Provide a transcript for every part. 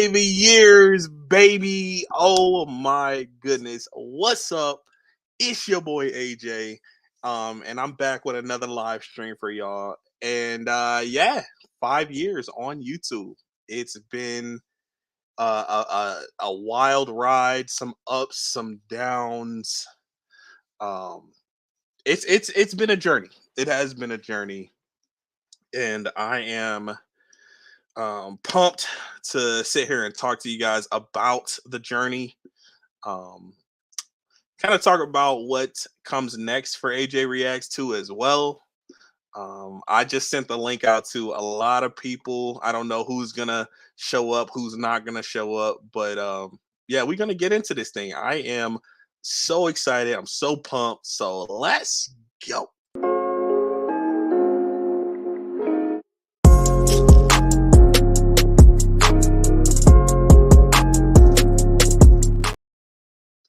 years, baby. Oh my goodness. What's up? It's your boy AJ. And I'm back with another live stream for y'all. And yeah, 5 years on YouTube. It's been a wild ride, some ups, some downs. Um, it's been a journey. It has been a journey, and I am pumped to sit here and talk to you guys about the journey. Um, Kind of talk about what comes next for AJ Reacts 2 as well. I just sent the link out to a lot of people. I don't know who's gonna show up, who's not gonna show up, but yeah, we're gonna get into this thing. I am so excited. I'm so pumped. So let's go.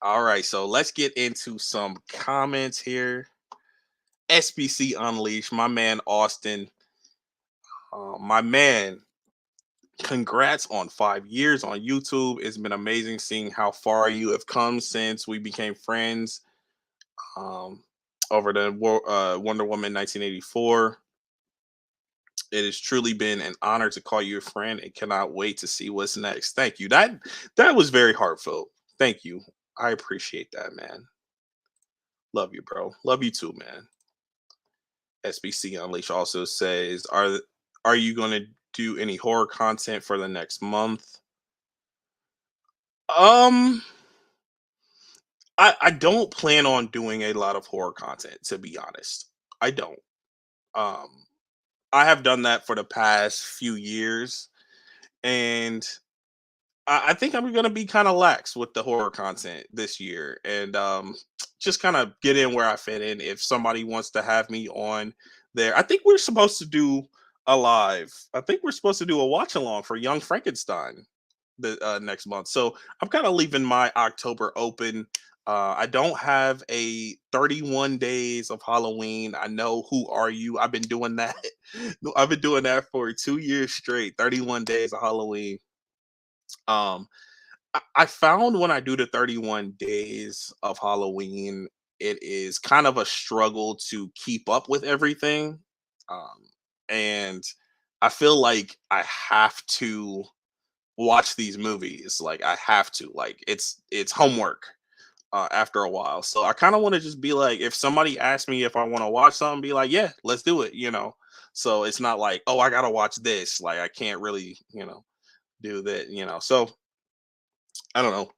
All right, so let's get into some comments here. SBC Unleashed, my man Austin, my man. Congrats on 5 years on YouTube. It's been amazing seeing how far you have come since we became friends. Um, Over the Wonder Woman 1984. It has truly been an honor to call you a friend and cannot wait to see what's next. Thank you. That was very heartfelt. Thank you. I appreciate that, man. Love you, bro. Love you too, man. SBC Unleash also says, are you going to do any horror content for the next month? Um, I don't plan on doing a lot of horror content, to be honest. I don't. Um, I have done that for the past few years, and I think I'm gonna be kind of lax with the horror content this year, and just kind of get in where I fit in. If somebody wants to have me on there, I think we're supposed to do a live. I think we're supposed to do a watch along for Young Frankenstein the next month. So I'm kind of leaving my October open. I don't have a 31 days of Halloween. I know Who Are You? I've been doing that. I've been doing that for 2 years straight. 31 days of Halloween. Um, I found when I do the 31 days of Halloween, it is kind of a struggle to keep up with everything. Um, and I feel like I have to watch these movies. Like I have to. Like it's homework after a while. So I kind of want to just be like, if somebody asks me if I want to watch something, be like, yeah, let's do it. So it's not like, oh, I gotta watch this. Like I can't really, do that. So I don't know.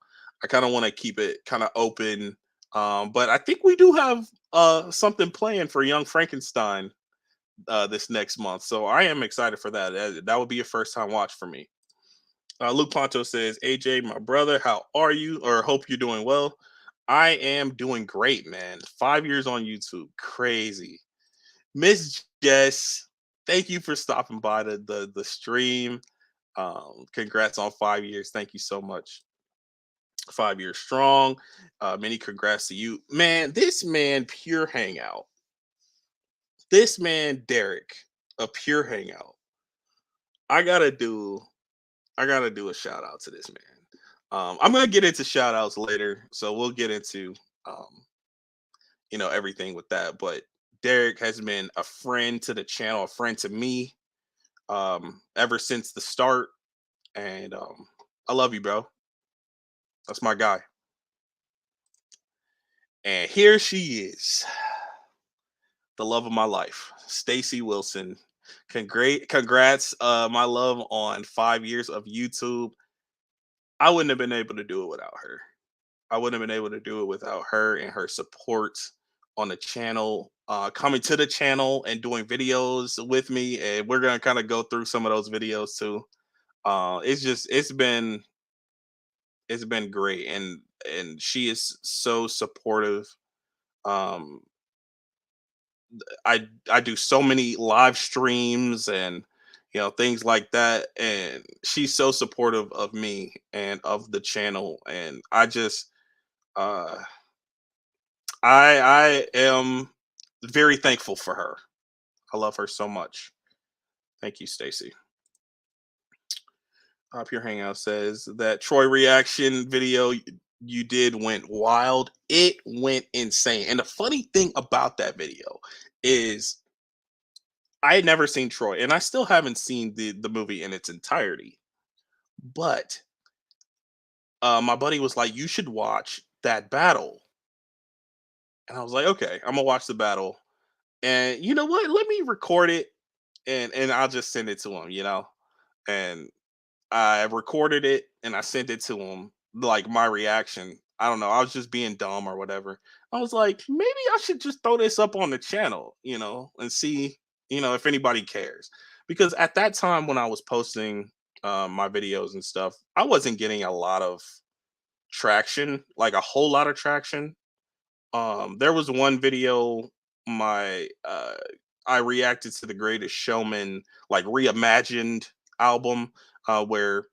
I kind of want to keep it kind of open. But I think we do have something planned for Young Frankenstein this next month. So I am excited for that. That would be a first time watch for me. Luke Ponto says, AJ, my brother, how are you? Or hope you're doing well. I am doing great, man. 5 years on YouTube. Crazy. Miss Jess, thank you for stopping by the stream. Congrats on 5 years. Thank you so much. 5 years strong. Many congrats to you. Man, this man, pure hangout. This man, Derek, a pure hangout. I gotta do a shout out to this man. I'm gonna get into shout outs later, so we'll get into everything with that. But Derek has been a friend to the channel, a friend to me, ever since the start. And I love you, bro. That's my guy. And here she is, the love of my life, Stacy Wilson. Congrats, my love, on 5 years of YouTube. I wouldn't have been able to do it without her. I wouldn't have been able to do it without her and her support on the channel, coming to the channel and doing videos with me. And we're gonna kind of go through some of those videos too. It's been great, and she is so supportive. Um, I do so many live streams and things like that, and she's so supportive of me and of the channel, and I just uh I am very thankful for her. I love her so much. Thank you, Stacy. Pure Hangout says that Troy reaction video you did went wild. It went insane. And the funny thing about that video is I had never seen Troy, and I still haven't seen the movie in its entirety. But my buddy was like, "You should watch that battle," and I was like, "Okay, I'm gonna watch the battle." And you know what? Let me record it, and I'll just send it to him. And I recorded it and I sent it to him, like my reaction. I don't know. I was just being dumb or whatever. I was like, maybe I should just throw this up on the channel, and see, if anybody cares. Because at that time when I was posting my videos and stuff, I wasn't getting a lot of traction, like a whole lot of traction. There was one video my I reacted to the Greatest Showman like reimagined album, where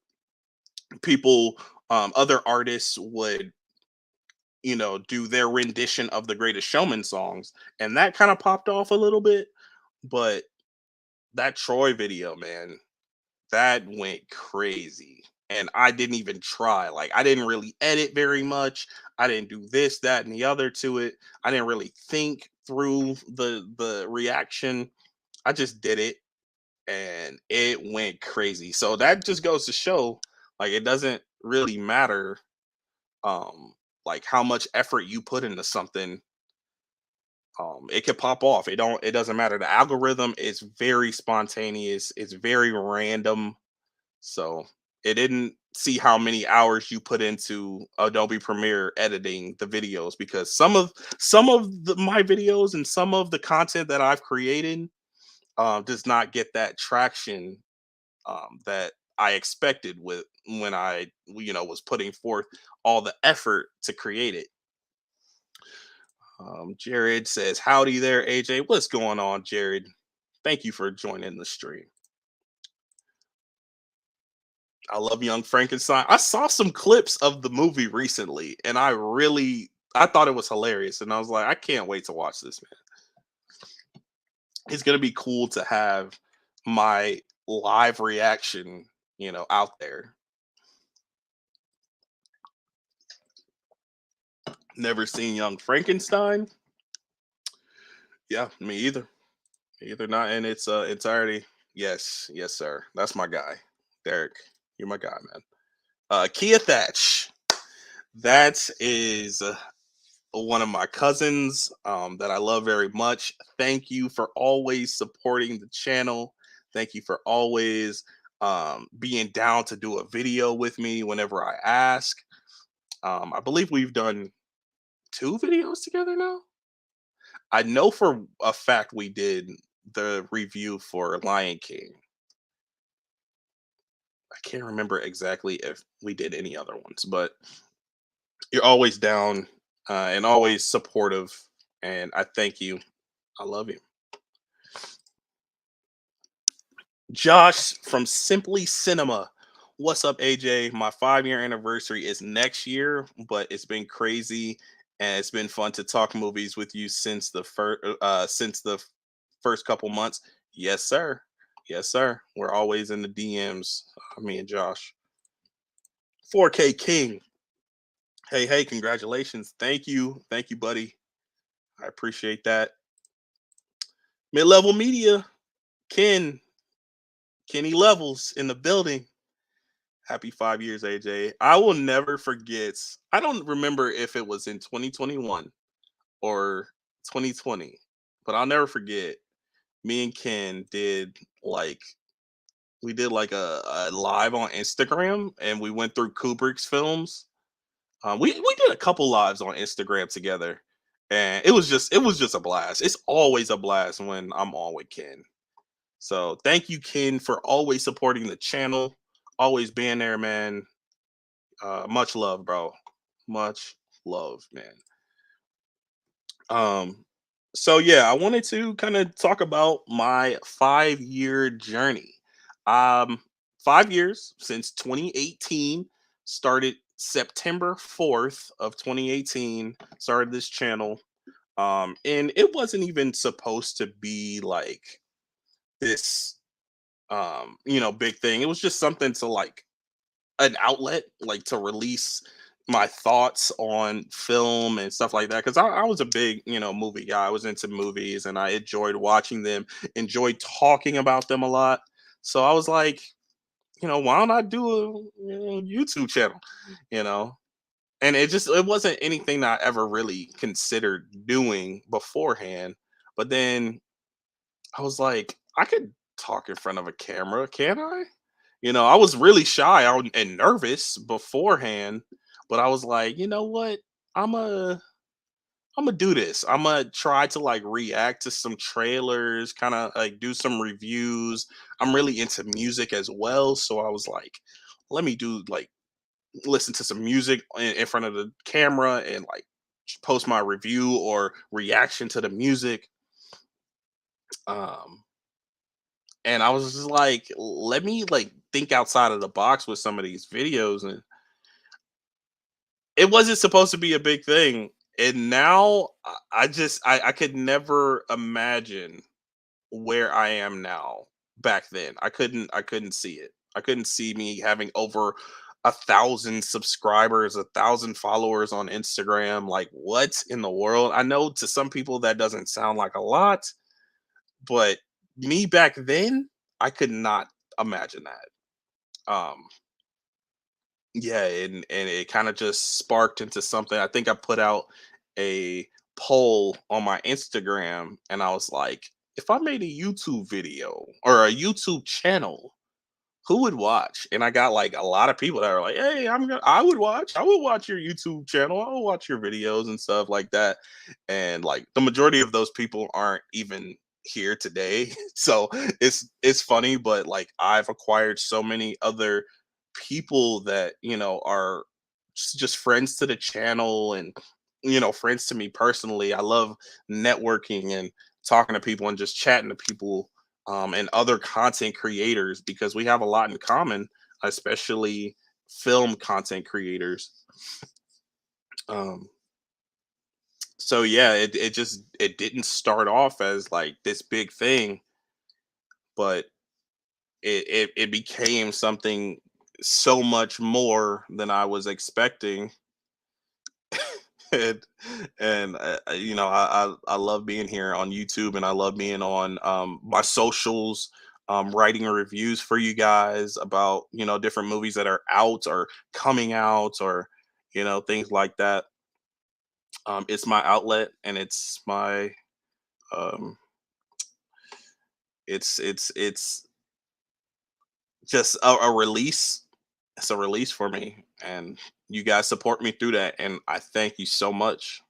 people, other artists would, do their rendition of the Greatest Showman songs, and that kind of popped off a little bit. But that Troy video, man, that went crazy. And I didn't even try. Like, I didn't really edit very much. I didn't do this, that, and the other to it. I didn't really think through the reaction. I just did it, and it went crazy. So that just goes to show, like, it doesn't really matter, um like, how much effort you put into something. It could pop off. It doesn't matter. The algorithm is very spontaneous, it's very random. So it didn't see how many hours you put into Adobe Premiere editing the videos, because my videos and some of the content that I've created does not get that traction that I expected with when I was putting forth all the effort to create it. Jared says, "Howdy there, AJ. What's going on, Jared? Thank you for joining the stream. I love Young Frankenstein. I saw some clips of the movie recently, and I thought it was hilarious, and I was like, I can't wait to watch this, man. It's gonna be cool to have my live reaction, out there. Never seen Young Frankenstein. Yeah, me either. Me either. Not in its entirety. Yes, yes, sir. That's my guy, Derek. You're my guy, man. Kia Thatch. That is one of my cousins that I love very much. Thank you for always supporting the channel. Thank you for always being down to do a video with me whenever I ask. I believe we've done 2 videos together now. I know for a fact we did the review for Lion King. I can't remember exactly if we did any other ones, but you're always down and always supportive, and I thank you. I love you. Josh from Simply Cinema. What's up, AJ? My 5-year anniversary is next year, but it's been crazy, and it's been fun to talk movies with you since the first couple months. Yes, sir. Yes, sir. We're always in the DMs, me and Josh. 4K King. Hey, hey, congratulations. Thank you, buddy. I appreciate that. Mid level media, Ken, Kenny Levels in the building. Happy 5 years, AJ. I will never forget. I don't remember if it was in 2021 or 2020, but I'll never forget. Me and Ken did like we did like a live on Instagram, and we went through Kubrick's films. We did a couple lives on Instagram together, and it was just a blast. It's always a blast when I'm on with Ken. So thank you, Ken, for always supporting the channel, always being there, man. Much love, bro. Much love, man. Um, so yeah, I wanted to kind of talk about my 5-year journey. Um, 5 years since 2018. Started September 4th of 2018. Started this channel. And it wasn't even supposed to be like this big thing. It was just something to like an outlet, like to release my thoughts on film and stuff like that. Because I was a big, movie guy. I was into movies and I enjoyed watching them, enjoyed talking about them a lot. So I was like, why don't I do a YouTube channel? You know, and it wasn't anything that I ever really considered doing beforehand. But then I was like, I could talk in front of a camera, can I? I was really shy and nervous beforehand, but I was like, you know what? I'm a I'm gonna do this. I'm gonna try to like react to some trailers, kind of like do some reviews. I'm really into music as well, so I was like, let me do like listen to some music in front of the camera and like post my review or reaction to the music. Um, and I was just like, let me like think outside of the box with some of these videos, and it wasn't supposed to be a big thing. And now I could never imagine where I am now back then. I couldn't see it. I couldn't see me having over 1,000 subscribers, 1,000 followers on Instagram. Like what in the world? I know to some people that doesn't sound like a lot, but me back then, I could not imagine that. Yeah, and it kind of just sparked into something. I think I put out a poll on my Instagram and I was like, if I made a YouTube video or a YouTube channel, who would watch? And I got like a lot of people that are like, hey, I would watch your YouTube channel, I will watch your videos and stuff like that. And like the majority of those people aren't even here today. So it's funny, but like I've acquired so many other people that, are just friends to the channel and friends to me personally. I love networking and talking to people and just chatting to people and other content creators because we have a lot in common, especially film content creators. Um, so yeah, it didn't start off as like this big thing, but it became something so much more than I was expecting. and I love being here on YouTube and I love being on my socials, writing reviews for you guys about different movies that are out or coming out or things like that. It's my outlet and um, it's just a release. It's a release for me, and you guys support me through that, and I thank you so much.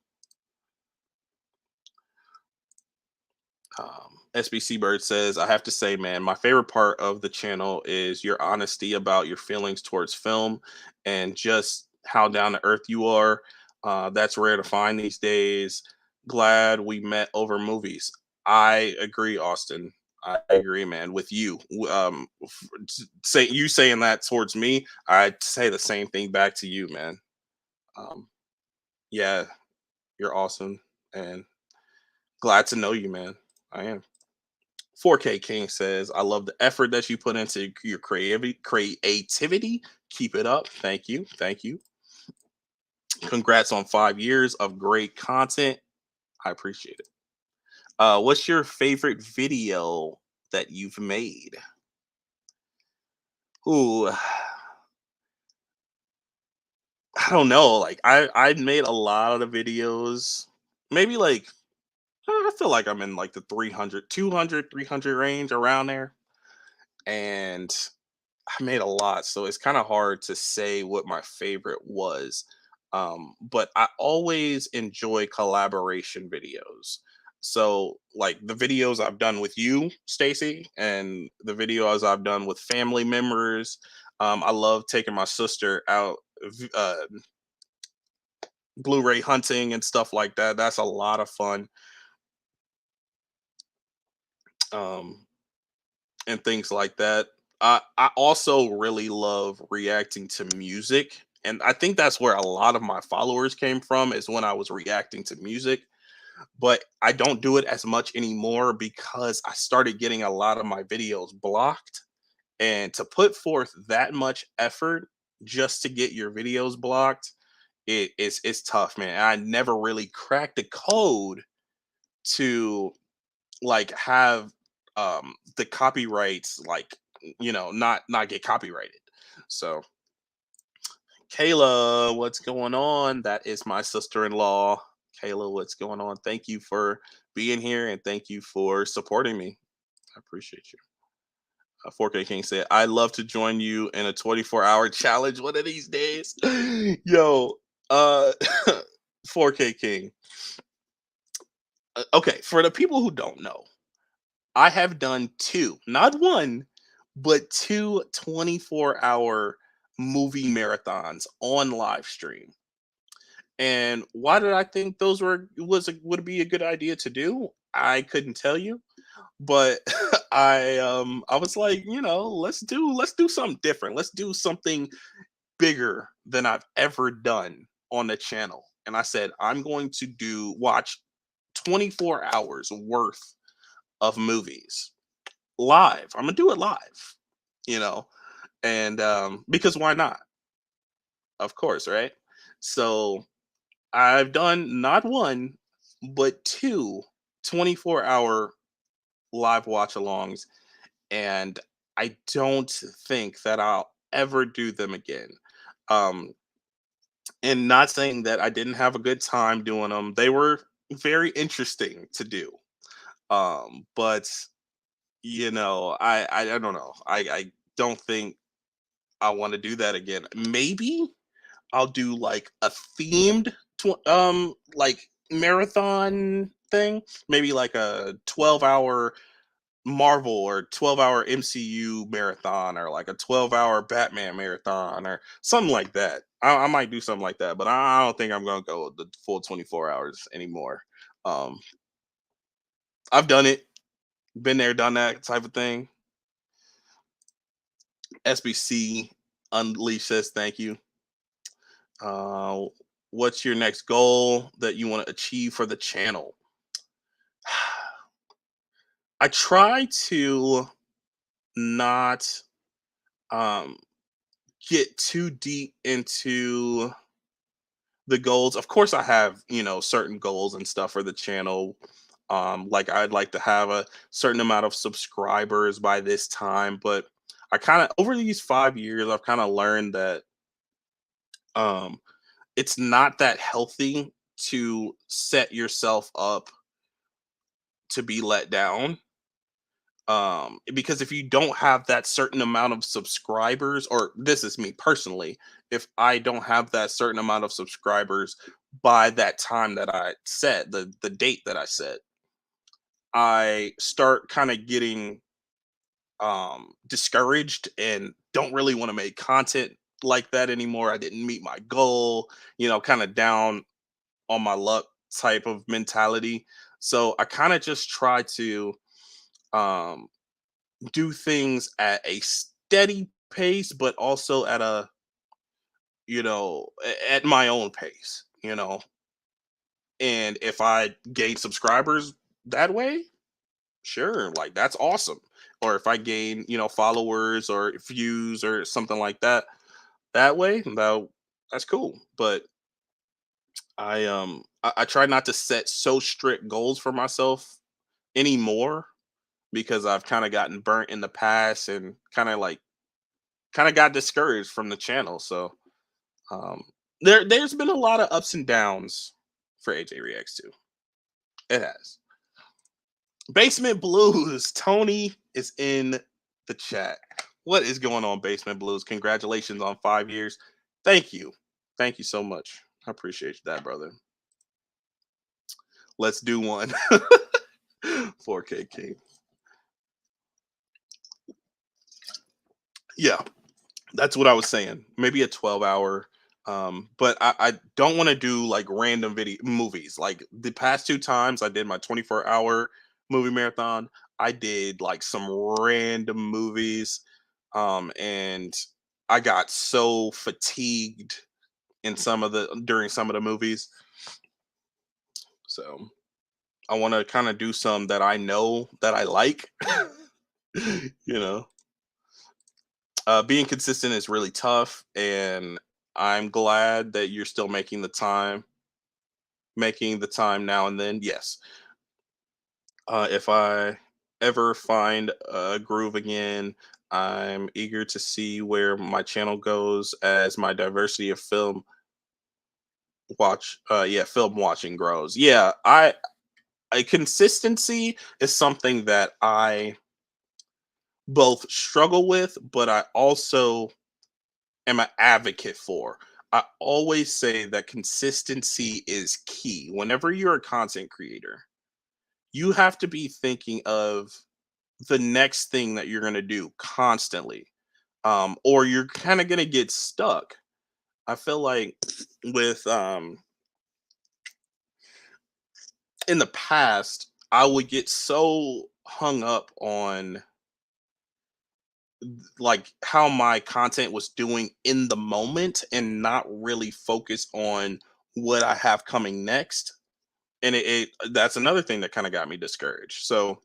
SBC Bird says, I have to say, man, my favorite part of the channel is your honesty about your feelings towards film and just how down to earth you are. That's rare to find these days. Glad we met over movies. I agree, Austin. I agree, man, with you. Say you saying that towards me, I'd say the same thing back to you, man. Um, yeah, you're awesome, and glad to know you, man. I am. 4K King says, I love the effort that you put into your creativity. Keep it up. Thank you. Thank you. Congrats on 5 years of great content. I appreciate it. What's your favorite video that you've made? Ooh, I don't know. Like I made a lot of the videos. Maybe like I feel like I'm in like the 300, 200, 300 range around there. And I made a lot, so it's kind of hard to say what my favorite was. But I always enjoy collaboration videos. So, like the videos I've done with you, Stacy, and the videos I've done with family members. I love taking my sister out Blu-ray hunting and stuff like that. That's a lot of fun. Um, and things like that. I also really love reacting to music, and I think that's where a lot of my followers came from is when I was reacting to music. But I don't do it as much anymore because I started getting a lot of my videos blocked, and to put forth that much effort just to get your videos blocked, it's tough, man. I never really cracked the code to like have the copyrights like not get copyrighted. So Kayla, what's going on? That is my sister-in-law. Kayla, what's going on? Thank you for being here and thank you for supporting me. I appreciate you. 4K King said, "I love to join you in a 24-hour challenge one of these days." Yo, uh 4K King. Okay, for the people who don't know, I have done two, not one, but two 24-hour movie marathons on live stream. And why did I think those would be a good idea to do? I couldn't tell you, but I was like, let's do something different. Let's do something bigger than I've ever done on the channel. And I said, I'm going to do watch 24 hours worth of movies live. I'm gonna do it live, you know, and because why not? Of course, right? So I've done not one, but two 24-hour live watch alongs, and I don't think that I'll ever do them again. Um, and not saying that I didn't have a good time doing them. They were very interesting to do. But I don't know. I don't think I want to do that again. Maybe I'll do like a themed like marathon thing. Maybe like a 12-hour Marvel or 12-hour MCU marathon or like a 12-hour Batman marathon or something like that. I might do something like that, but I don't think I'm gonna go the full 24 hours anymore. Um, I've done it, been there, done that type of thing. SBC Unleash says thank you. Uh, what's your next goal that you want to achieve for the channel? I try to not um, get too deep into the goals. Of course, I have certain goals and stuff for the channel. Like I'd like to have a certain amount of subscribers by this time, but I kind of over these 5 years, I've kind of learned that um, it's not that healthy to set yourself up to be let down. Because if you don't have that certain amount of subscribers, or this is me personally, if I don't have that certain amount of subscribers by that time that I set, the date that I set, I start kind of getting discouraged and don't really want to make content like that anymore. I didn't meet my goal, kind of down on my luck type of mentality. So I kind of just try to um do things at a steady pace, but also at at my own pace. And if I gain subscribers that way, sure, like that's awesome. Or if I gain, followers or views or something like that, that way, that's cool. But I try not to set so strict goals for myself anymore because I've kind of gotten burnt in the past and kind of got discouraged from the channel. So um, there's been a lot of ups and downs for AJ Reacts too. It has. Basement Blues. Tony is in the chat. What is going on, Basement Blues? Congratulations on 5 years. Thank you. Thank you so much. I appreciate that, brother. Let's do one. 4K King. Yeah, that's what I was saying. Maybe a 12-hour. But I don't want to do like random video movies. Like the past two times I did my 24-hour movie marathon, I did like some random movies. And I got so fatigued in some of the during some of the movies. So I want to kind of do some that I know that I like. you know. Being consistent is really tough, and I'm glad that you're still making the time now and then. Yes. If I ever find a groove again, I'm eager to see where my channel goes as my diversity of film watching grows. Yeah, I consistency is something that I both struggle with, but I also am an advocate for. I always say that consistency is key. Whenever you're a content creator, you have to be thinking of the next thing that you're going to do constantly, or you're kind of going to get stuck. I feel like with in the past, I would get so hung up on like how my content was doing in the moment and not really focus on what I have coming next. And that's another thing that kind of got me discouraged. So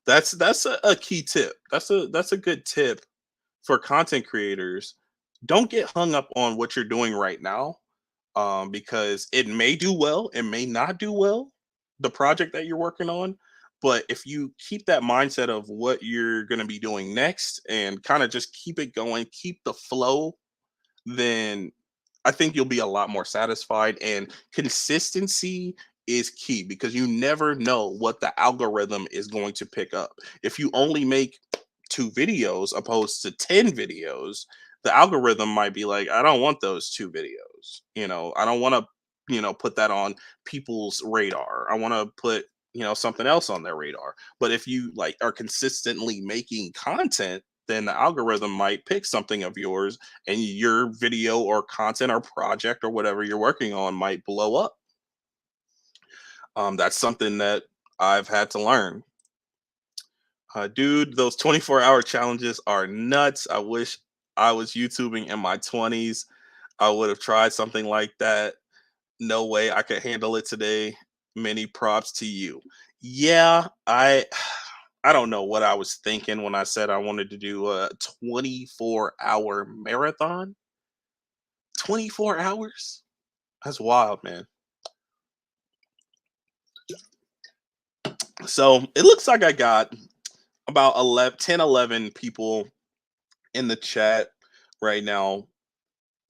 that's a key tip. That's a good tip for content creators. Don't get hung up on what you're doing right now, because it may do well, it may not do well, the project that you're working on. But if you keep that mindset of what you're going to be doing next and kind of just keep it going, keep the flow, then I think you'll be a lot more satisfied. And consistency is key because you never know what the algorithm is going to pick up. If you only make two videos opposed to 10 videos, the algorithm might be like, I don't want those two videos. I don't want to, put that on people's radar. I want to put, something else on their radar. But if you like are consistently making content, then the algorithm might pick something of yours and your video or content or project or whatever you're working on might blow up. That's something that I've had to learn. Dude, those 24-hour challenges are nuts. I wish I was YouTubing in my 20s. I would have tried something like that. No way I could handle it today. Many props to you. Yeah, I don't know what I was thinking when I said I wanted to do a 24-hour marathon. 24 hours? That's wild, man. So it looks like I got about 11, 10, 11 people in the chat right now.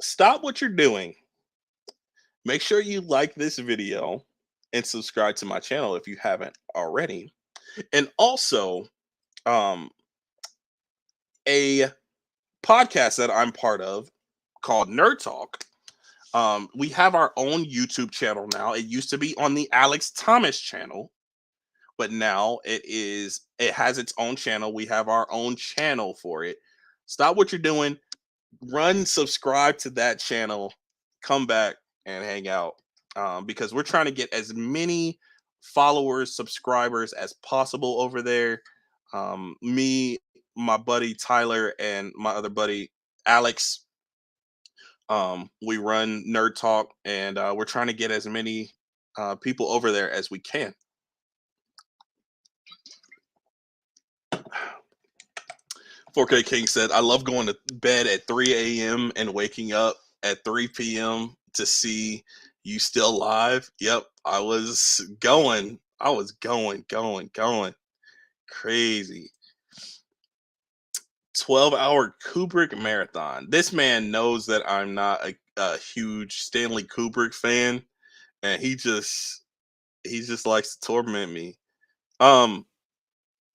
Stop what you're doing. Make sure you like this video and subscribe to my channel if you haven't already. And also, um, a podcast that I'm part of called Nerd Talk. We have our own YouTube channel now. It used to be on the Alex Thomas channel, but now it has its own channel. We have our own channel for it. Stop what you're doing, run, subscribe to that channel, come back and hang out, because we're trying to get as many followers, subscribers as possible over there. Me, my buddy Tyler, and my other buddy Alex, we run Nerd Talk, and we're trying to get as many people over there as we can. 4K King said, I love going to bed at 3 a.m. and waking up at 3 p.m. to see you still live. Yep, I was going. I was going. Crazy. 12-hour Kubrick marathon. This man knows that I'm not a huge Stanley Kubrick fan, and he just likes to torment me. Um,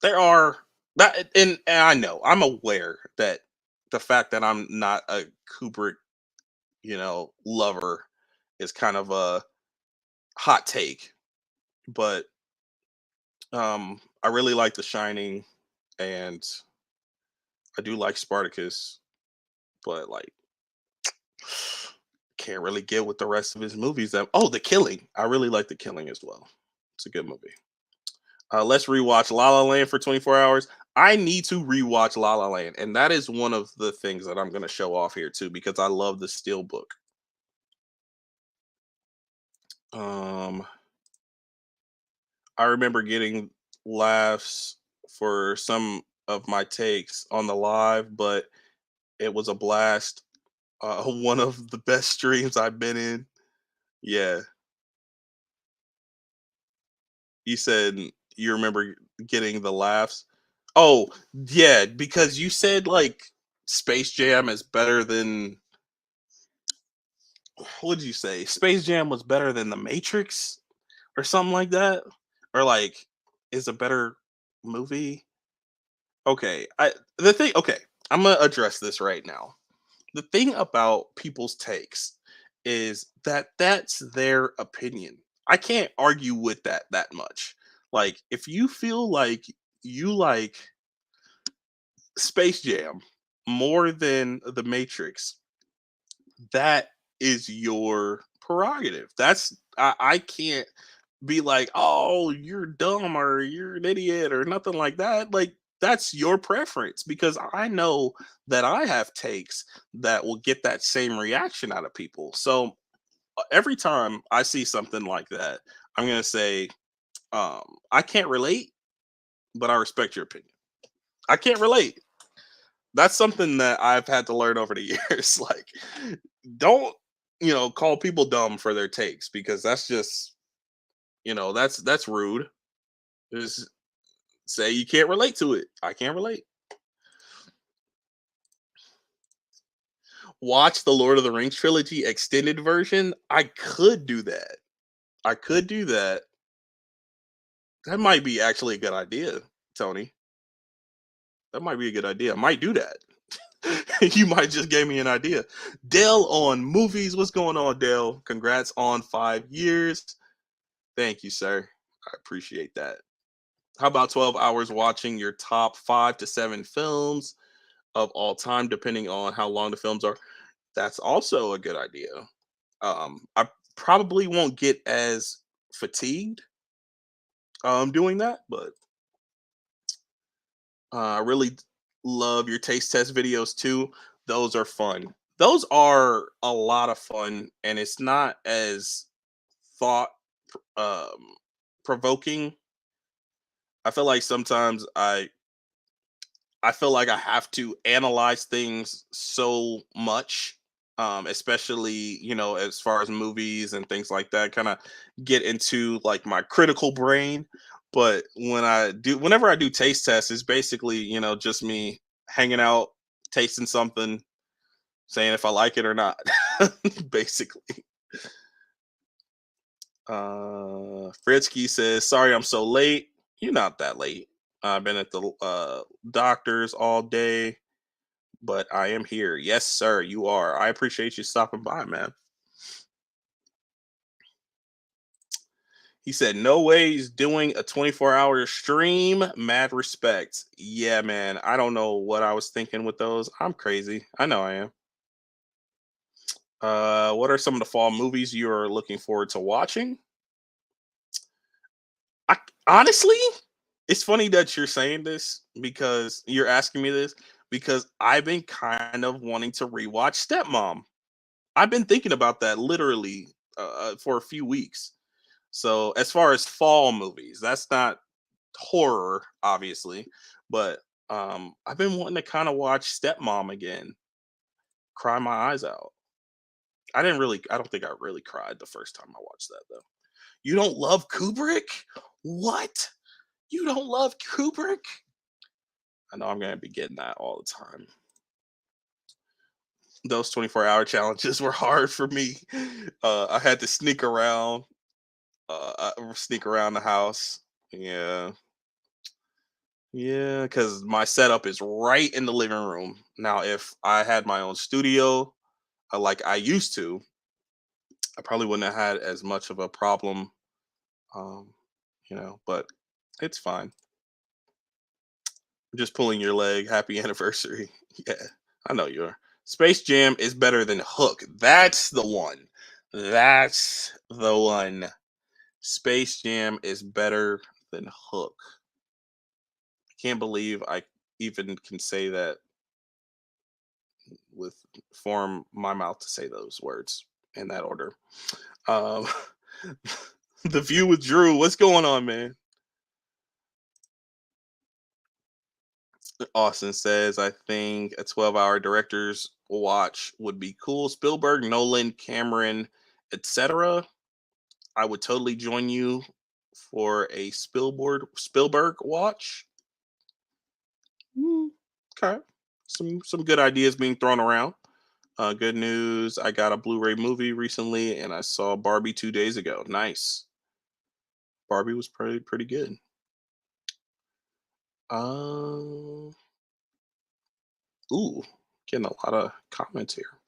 there are that, and I know I'm aware that the fact that I'm not a Kubrick, lover is kind of a hot take, but I really like The Shining, and I do like Spartacus, but like can't really get with the rest of his movies. The Killing. I really like The Killing as well. It's a good movie. Let's rewatch La La Land for 24 hours. I need to rewatch La La Land, and that is one of the things that I'm going to show off here too because I love the Steel Book. Um, I remember getting laughs for some of my takes on the live, but it was a blast. One of the best streams I've been in. Yeah, you said you remember getting the laughs. Oh, yeah, because you said like Space Jam is better than, what did you say? Space Jam was better than The Matrix or something like that? Or like is a better movie? Okay, okay, I'm gonna address this right now. The thing about people's takes is that that's their opinion. I can't argue with that much. Like if you feel like you like Space Jam more than The Matrix, that is your prerogative. I can't be like, "Oh, you're dumb or you're an idiot or nothing like that." Like that's your preference because I know that I have takes that will get that same reaction out of people. So every time I see something like that, I'm going to say I can't relate, but I respect your opinion. I can't relate. That's something that I've had to learn over the years. Like don't, call people dumb for their takes because that's just, that's rude. Just say you can't relate to it. I can't relate. Watch the Lord of the Rings trilogy extended version. I could do that. I could do that. That might be actually a good idea, Tony. That might be a good idea. I might do that. You might just gave me an idea. Dale on movies. What's going on, Dale? Congrats on 5 years. Thank you, sir. I appreciate that. How about 12 hours watching your top 5 to 7 films of all time, depending on how long the films are? That's also a good idea. I probably won't get as fatigued doing that, but I really love your taste test videos too. Those are fun. Those are a lot of fun, and it's not as thought um, provoking. I feel like sometimes I feel like I have to analyze things so much, especially as far as movies and things like that. Kind of get into like my critical brain. But whenever I do taste tests, it's basically just me hanging out, tasting something, saying if I like it or not. Basically. Fritzky says, "Sorry, I'm so late." You're not that late. I've been at the doctor's all day, but I am here. Yes, sir, you are. I appreciate you stopping by, man. He said, "No way he's doing a 24-hour stream. Mad respect." Yeah, man. I don't know what I was thinking with those. I'm crazy. I know I am. What are some of the fall movies you're looking forward to watching? I honestly, it's funny that you're saying this because you're asking me this because I've been kind of wanting to rewatch Stepmom. I've been thinking about that literally for a few weeks. So as far as fall movies, that's not horror, obviously, but I've been wanting to kind of watch Stepmom again, cry my eyes out. I don't think I really cried the first time I watched that though. You don't love Kubrick? What? You don't love Kubrick? I know I'm gonna be getting that all the time. Those 24-hour challenges were hard for me. I had to sneak around, sneak around the house. Yeah, yeah, because my setup is right in the living room. Now, if I had my own studio, like I used to, I probably wouldn't have had as much of a problem. Um, but it's fine. I'm just pulling your leg. Happy anniversary. Yeah, I know you are. Space Jam is better than Hook. That's the one. That's the one. Space Jam is better than Hook. I can't believe I even can say that with form my mouth to say those words in that order. Um, the View with Drew. What's going on, man? Austin says, I think a 12-hour director's watch would be cool. Spielberg, Nolan, Cameron, etc. I would totally join you for a Spielberg watch. Mm, okay. Some good ideas being thrown around. Good news. I got a Blu-ray movie recently and I saw Barbie 2 days ago. Nice. Barbie was pretty good. Um ooh, getting a lot of comments here.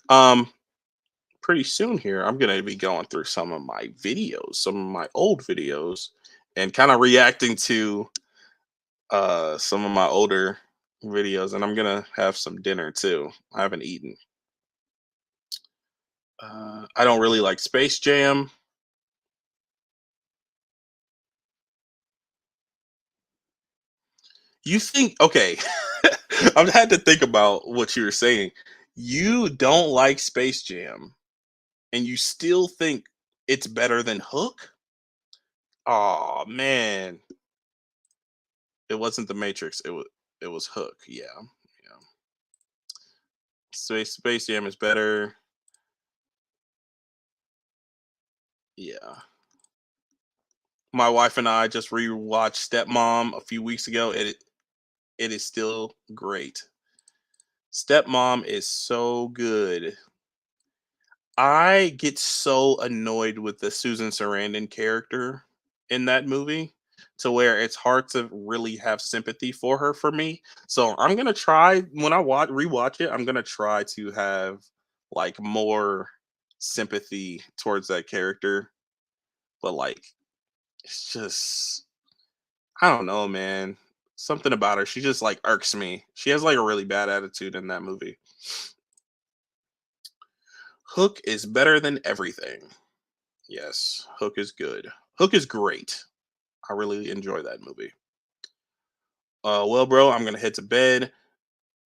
Um Pretty soon here, I'm gonna be going through some of my videos, some of my old videos, and kind of reacting to some of my older videos, and I'm gonna have some dinner too. I haven't eaten. I don't really like Space Jam. You think okay? I've had to think about what you were saying. You don't like Space Jam, and you still think it's better than Hook? Oh man, it wasn't The Matrix. It was Hook. Yeah, yeah. Space Jam is better. Yeah. My wife and I just rewatched Stepmom a few weeks ago. It is still great. Stepmom is so good. I get so annoyed with the Susan Sarandon character in that movie to where it's hard to really have sympathy for her for me. So I'm gonna try when I watch rewatch it. I'm gonna try to have like more sympathy towards that character. But like, it's just I don't know, man. Something about her. She just like irks me. She has like a really bad attitude in that movie. Hook is better than everything. Yes, Hook is good. Hook is great. I really enjoy that movie. Well, bro, I'm gonna head to bed.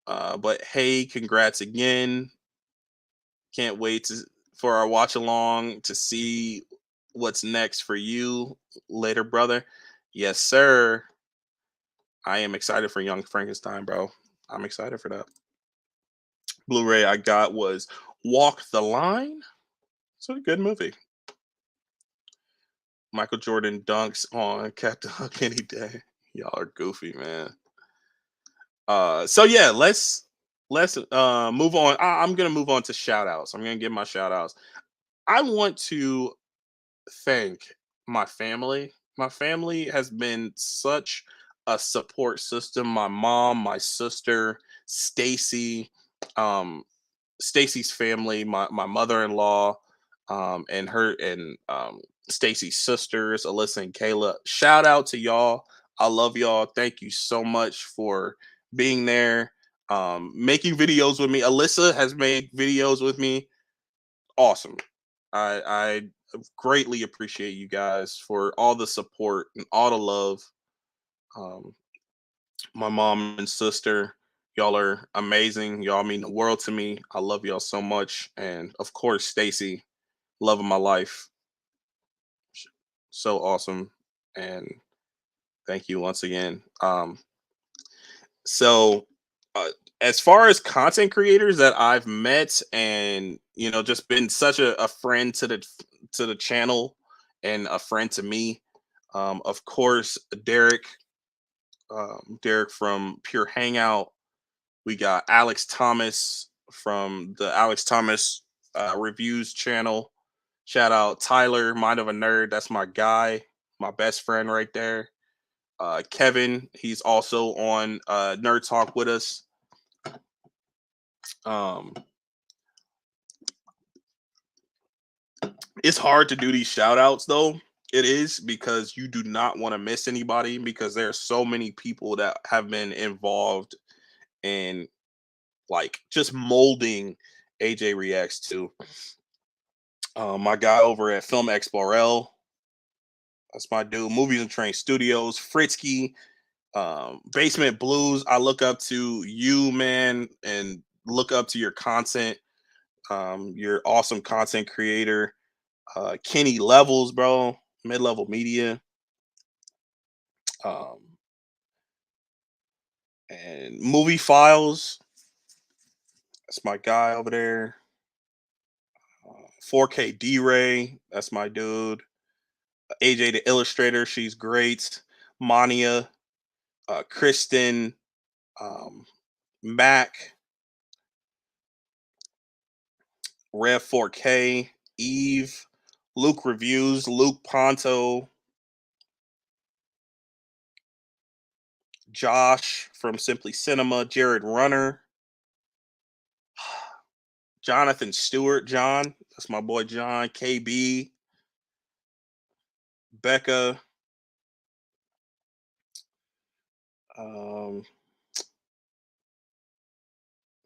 But hey, congrats again. Can't wait for our watch along to see what's next for you later, brother. Yes, sir. I am excited for Young Frankenstein, bro. I'm excited for that. Blu-ray I got was Walk the Line. It's a good movie. Michael Jordan dunks on Captain Hook any day. Y'all are goofy, man. So yeah, let's move on. I'm gonna move on to shout outs. I'm gonna give my shout outs. I want to thank my family. My family has been such a support system. My mom, my sister, Stacy, um, Stacy's family, my mother-in-law, and Stacy's sisters, Alyssa and Kayla. Shout out to y'all. I love y'all. Thank you so much for being there. Making videos with me. Alyssa has made videos with me. Awesome. I greatly appreciate you guys for all the support and all the love. Um, my mom and sister. Y'all are amazing. Y'all mean the world to me. I love y'all so much. And of course, Stacy, love of my life. So awesome. And thank you once again. So uh, as far as content creators that I've met and just been such a friend to the channel and a friend to me, of course, Derek from Pure Hangout. We got Alex Thomas from the Alex Thomas Reviews channel. Shout out Tyler, Mind of a Nerd. That's my guy, my best friend right there. Kevin, he's also on Nerd Talk with us. Um, it's hard to do these shout outs though. It is because you do not want to miss anybody because there are so many people that have been involved in like just molding AJ Reacts to. My guy over at Film Explorel, that's my dude. Movies and Train Studios, Fritzky, Basement Blues. I look up to you, man, and look up to your content. You're awesome content creator. Kenny Levels, bro, Mid Level Media. Um, And Movie Files, that's my guy over there. 4K D-Ray, that's my dude. AJ the Illustrator, she's great. Mania, Kristen, um, Mac, Rev 4K, Eve, Luke Reviews, Luke Ponto, Josh from Simply Cinema, Jared Runner, Jonathan Stewart, John, that's my boy John, KB, Becca, um,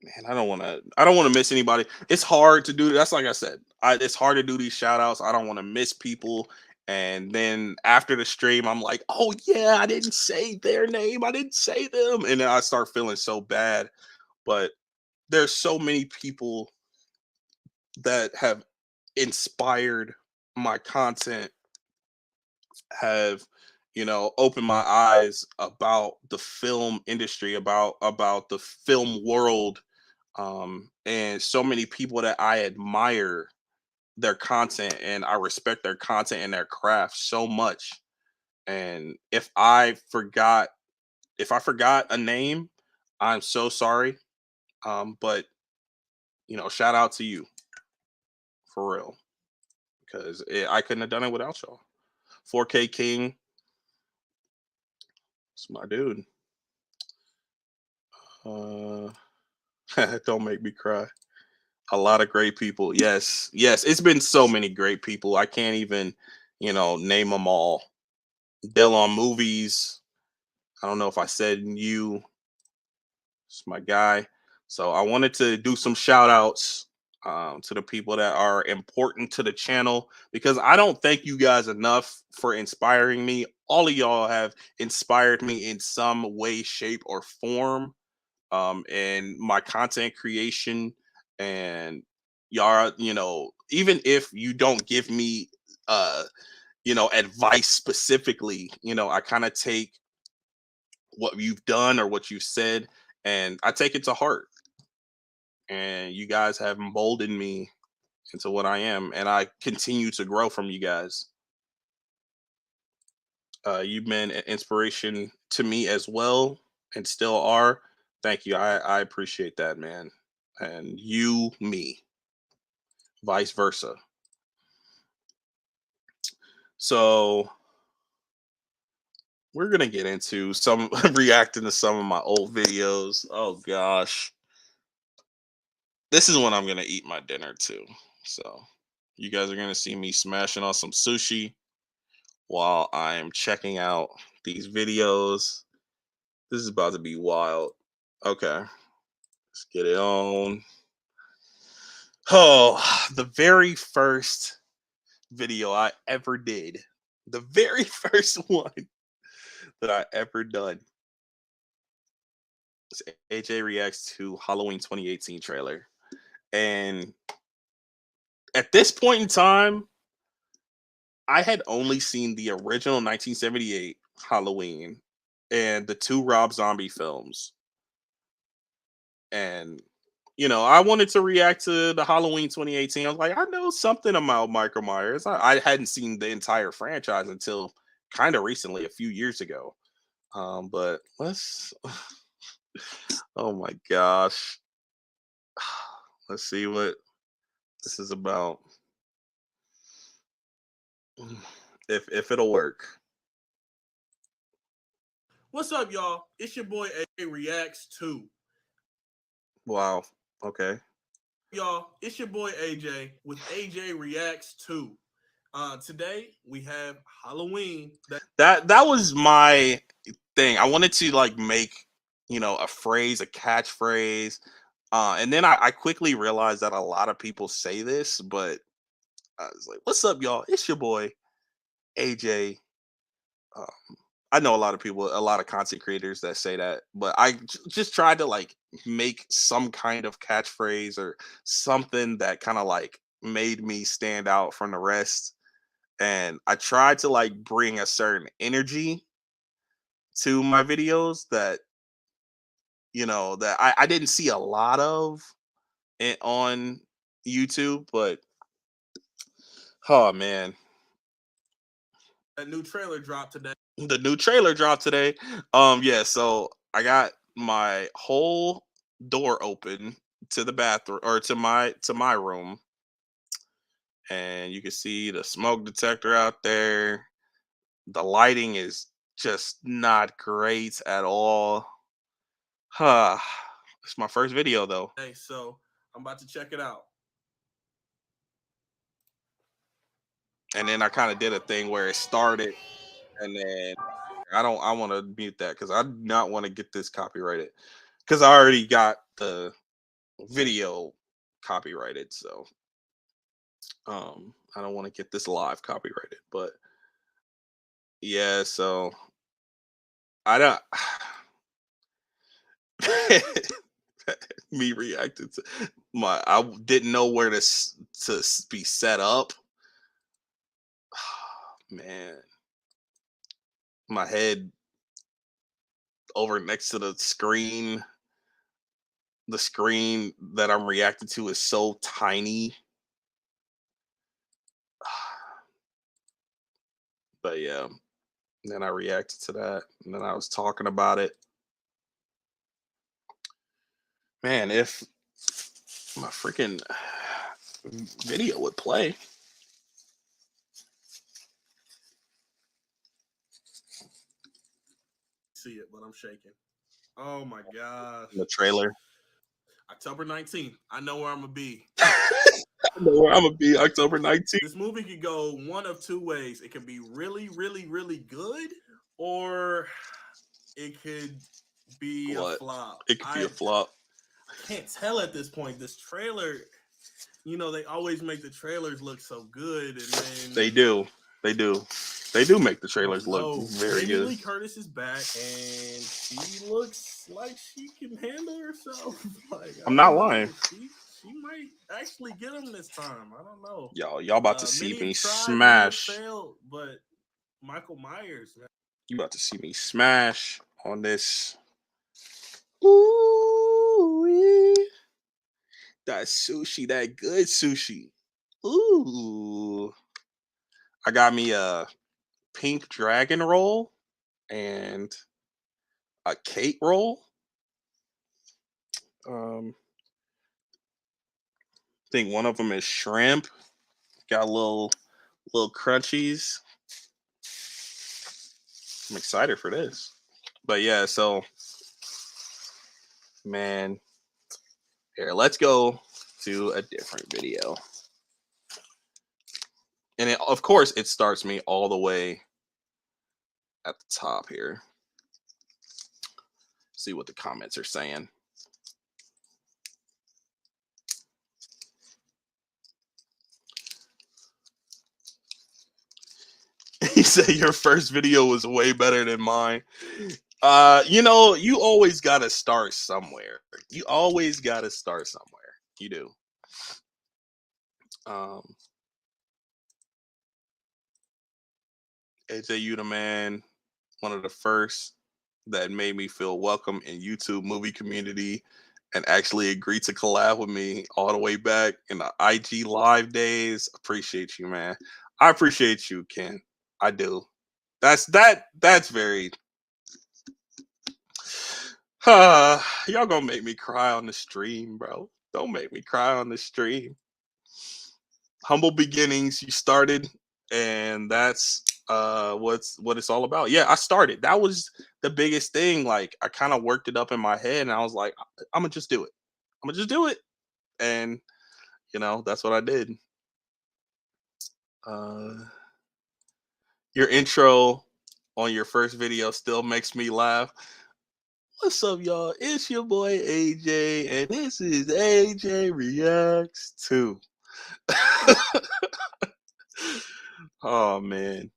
man, I don't want to miss anybody. It's hard to do. That's like I said. It's hard to do these shout outs. I don't want to miss people. And then after the stream, I'm like, oh yeah, I didn't say their name. I didn't say them. And then I start feeling so bad. But there's so many people that have inspired my content, have opened my eyes about the film industry, about the film world, and so many people that I admire their content and I respect their content and their craft so much. And if I forgot a name, I'm so sorry. But shout out to you for real, because I couldn't have done it without y'all. 4K King, it's my dude. Uh, don't make me cry. A lot of great people. Yes, yes. It's been so many great people. I can't even, name them all. Bill on movies. I don't know if I said you. It's my guy. So I wanted to do some shout outs to the people that are important to the channel, because I don't thank you guys enough for inspiring me. All of y'all have inspired me in some way, shape, or form, and my content creation. And y'all, even if you don't give me advice specifically, I kind of take what you've done or what you've said, and I take it to heart. And you guys have molded me into what I am, and I continue to grow from you guys. You've been an inspiration to me as well, and still are. Thank you. I appreciate that, man. And you, me, vice versa. So we're gonna get into some reacting to some of my old videos. Oh gosh, this is when I'm gonna eat my dinner too. So you guys are gonna see me smashing on some sushi while I'm checking out these videos. This is about to be wild. Okay, let's get it on. Oh, the very first video I ever did, the very first one that I ever done, is AJ reacts to Halloween 2018 trailer. And at this point in time, I had only seen the original 1978 Halloween and the two Rob Zombie films. And I wanted to react to the Halloween 2018. I was like, I know something about Michael Myers. I hadn't seen the entire franchise until kind of recently, a few years ago. But let's, oh my gosh, let's see what this is about. If it'll work. What's up, y'all? It's your boy A Reacts 2. Wow. Okay. Y'all, it's your boy AJ with AJ Reacts 2. Today we have Halloween. That was my thing. I wanted to like make a phrase, a catchphrase, and then I quickly realized that a lot of people say this, but I was like, "What's up, y'all? It's your boy AJ." Um, I know a lot of people, a lot of content creators that say that, but just tried to like make some kind of catchphrase or something that kind of like made me stand out from the rest. And I tried to like bring a certain energy to my videos that that I didn't see a lot of it on YouTube, but oh man, That new trailer dropped today. the new trailer dropped today. Yeah, so I got my whole door open to the bathroom or to my room, and you can see the smoke detector out there. The lighting is just not great at all. Huh. It's my first video though. Hey, so I'm about to check it out. And then I kind of did a thing where it started and then I want to mute that because I do not want to get this copyrighted. Because I already got the video copyrighted. So I don't want to get this live copyrighted. But yeah, so I don't me reacted to I didn't know where to be set up. Man, my head over next to the screen that I'm reacting to is so tiny. But yeah, then I reacted to that, and then I was talking about it. Man, if my freaking video would play. See it, but I'm shaking. Oh my gosh. The trailer. October 19th. I know where I'm gonna be. I know where I'm gonna be October 19th. This movie could go one of two ways. It could be really, really, really good, or it could be a What? flop. It could be a I flop. can't tell at this point. This trailer, they always make the trailers look so good, and then They do. They do. They do make the trailers look very Jamie good. Lee Curtis is back, and she looks like she can handle herself. Like I'm not know. lying. She might actually get him this time. I don't know. Y'all about to see Many me have tried, many have smash. failed, but Michael Myers, man. You about to see me smash on this. Ooh, yeah. That sushi, that good sushi. Ooh. I got me a pink dragon roll and a cake roll. I think one of them is shrimp. Got little crunchies. I'm excited for this. But yeah, so man, here, let's go to a different video. And of course, it starts me all the way at the top here. See what the comments are saying. He said your first video was way better than mine. You always gotta start somewhere. You always gotta start somewhere. You do. AJ You the Man, one of the first that made me feel welcome in YouTube movie community and actually agreed to collab with me all the way back in the IG live days. Appreciate you, man. I appreciate you, Ken. I do. That's very y'all gonna make me cry on the stream, bro. Don't make me cry on the stream. Humble beginnings, you started, and that's what it's all about. Yeah, I started. That was the biggest thing. Like I kind of worked it up in my head, and I was like, I'm gonna just do it. I'm gonna just do it, and that's what I did. Uh, your intro on your first video still makes me laugh. What's up, y'all? It's your boy AJ, and this is AJ Reacts 2. Oh man.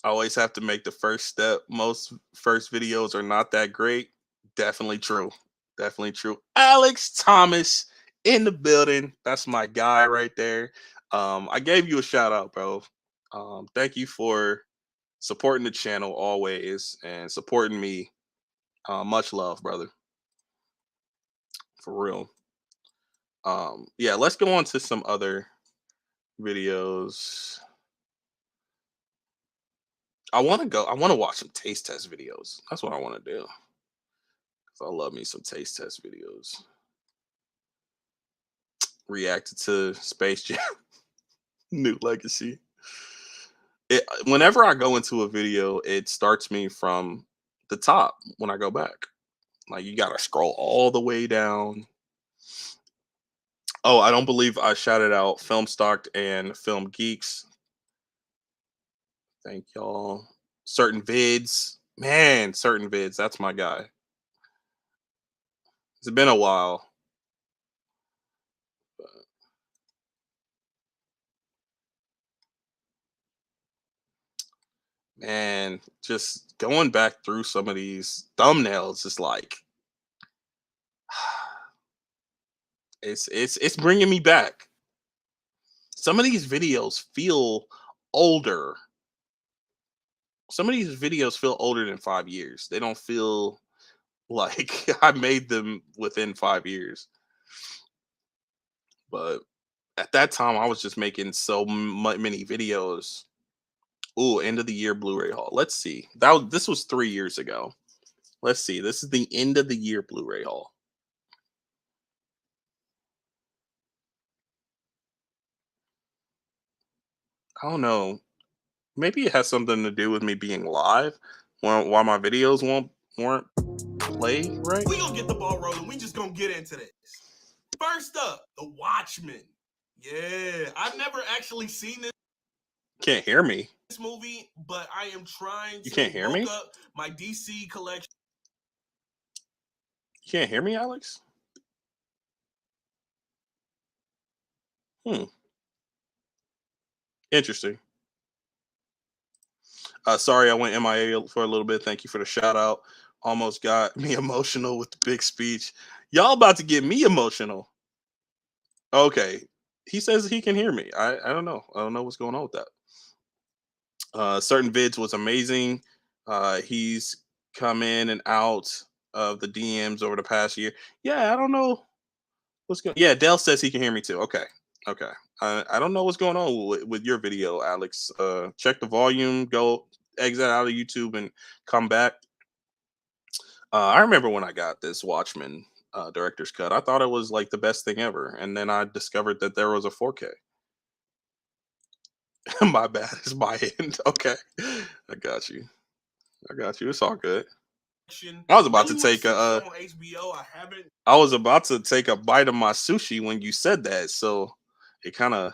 I always have to make the first step. Most first videos are not that great. Definitely true. Definitely true. Alex Thomas in the building. That's my guy right there. I gave you a shout out, bro. Thank you for supporting the channel always and supporting me Much love, brother, for real. Yeah, let's go on to some other videos. I want to watch some taste test videos. That's what I want to do. 'Cause I love me some taste test videos. Reacted to Space Jam New Legacy. Whenever I go into a video, it starts me from the top when I go back. Like you gotta scroll all the way down. Oh, I don't believe I shouted out Film Stocked and Film Geeks. Thank y'all. Certain vids. Man, certain vids. That's my guy. It's been a while. Man, just going back through some of these thumbnails is like it's bringing me back. Some of these videos feel older. Some of these videos feel older than 5 years. They don't feel like I made them within 5 years. But at that time, I was just making so many videos. Ooh, end of the year Blu-ray haul. Let's see. This was 3 years ago. Let's see. This is the end of the year Blu-ray haul. I don't know. Maybe it has something to do with me being live. Why my videos weren't played right. We gonna get the ball rolling. We just gonna get into this. First up, The Watchmen. Yeah, I've never actually seen Can't hear me. this movie, but I am trying You to can't hear bulk me? up my DC collection. You can't hear me, Alex? Hmm. Interesting. Sorry, I went MIA for a little bit. Thank you for the shout out. Almost got me emotional with the big speech. Y'all about to get me emotional. Okay. He says he can hear me. I don't know. I don't know what's going on with that. Certain vids was amazing. He's come in and out of the DMs over the past year. Yeah, I don't know what's going. Yeah, Dell says he can hear me too. Okay, okay. I don't know what's going on with your video, Alex. Check the volume. Go exit out of YouTube and come back. I remember when I got this Watchmen director's cut. I thought it was like the best thing ever, and then I discovered that there was a 4K. My bad. It's my end. Okay, I got you. I got you. It's all good. I was about Really to want to take see the a. show on HBO. I haven't. I was about to take a bite of my sushi when you said that, so it kind of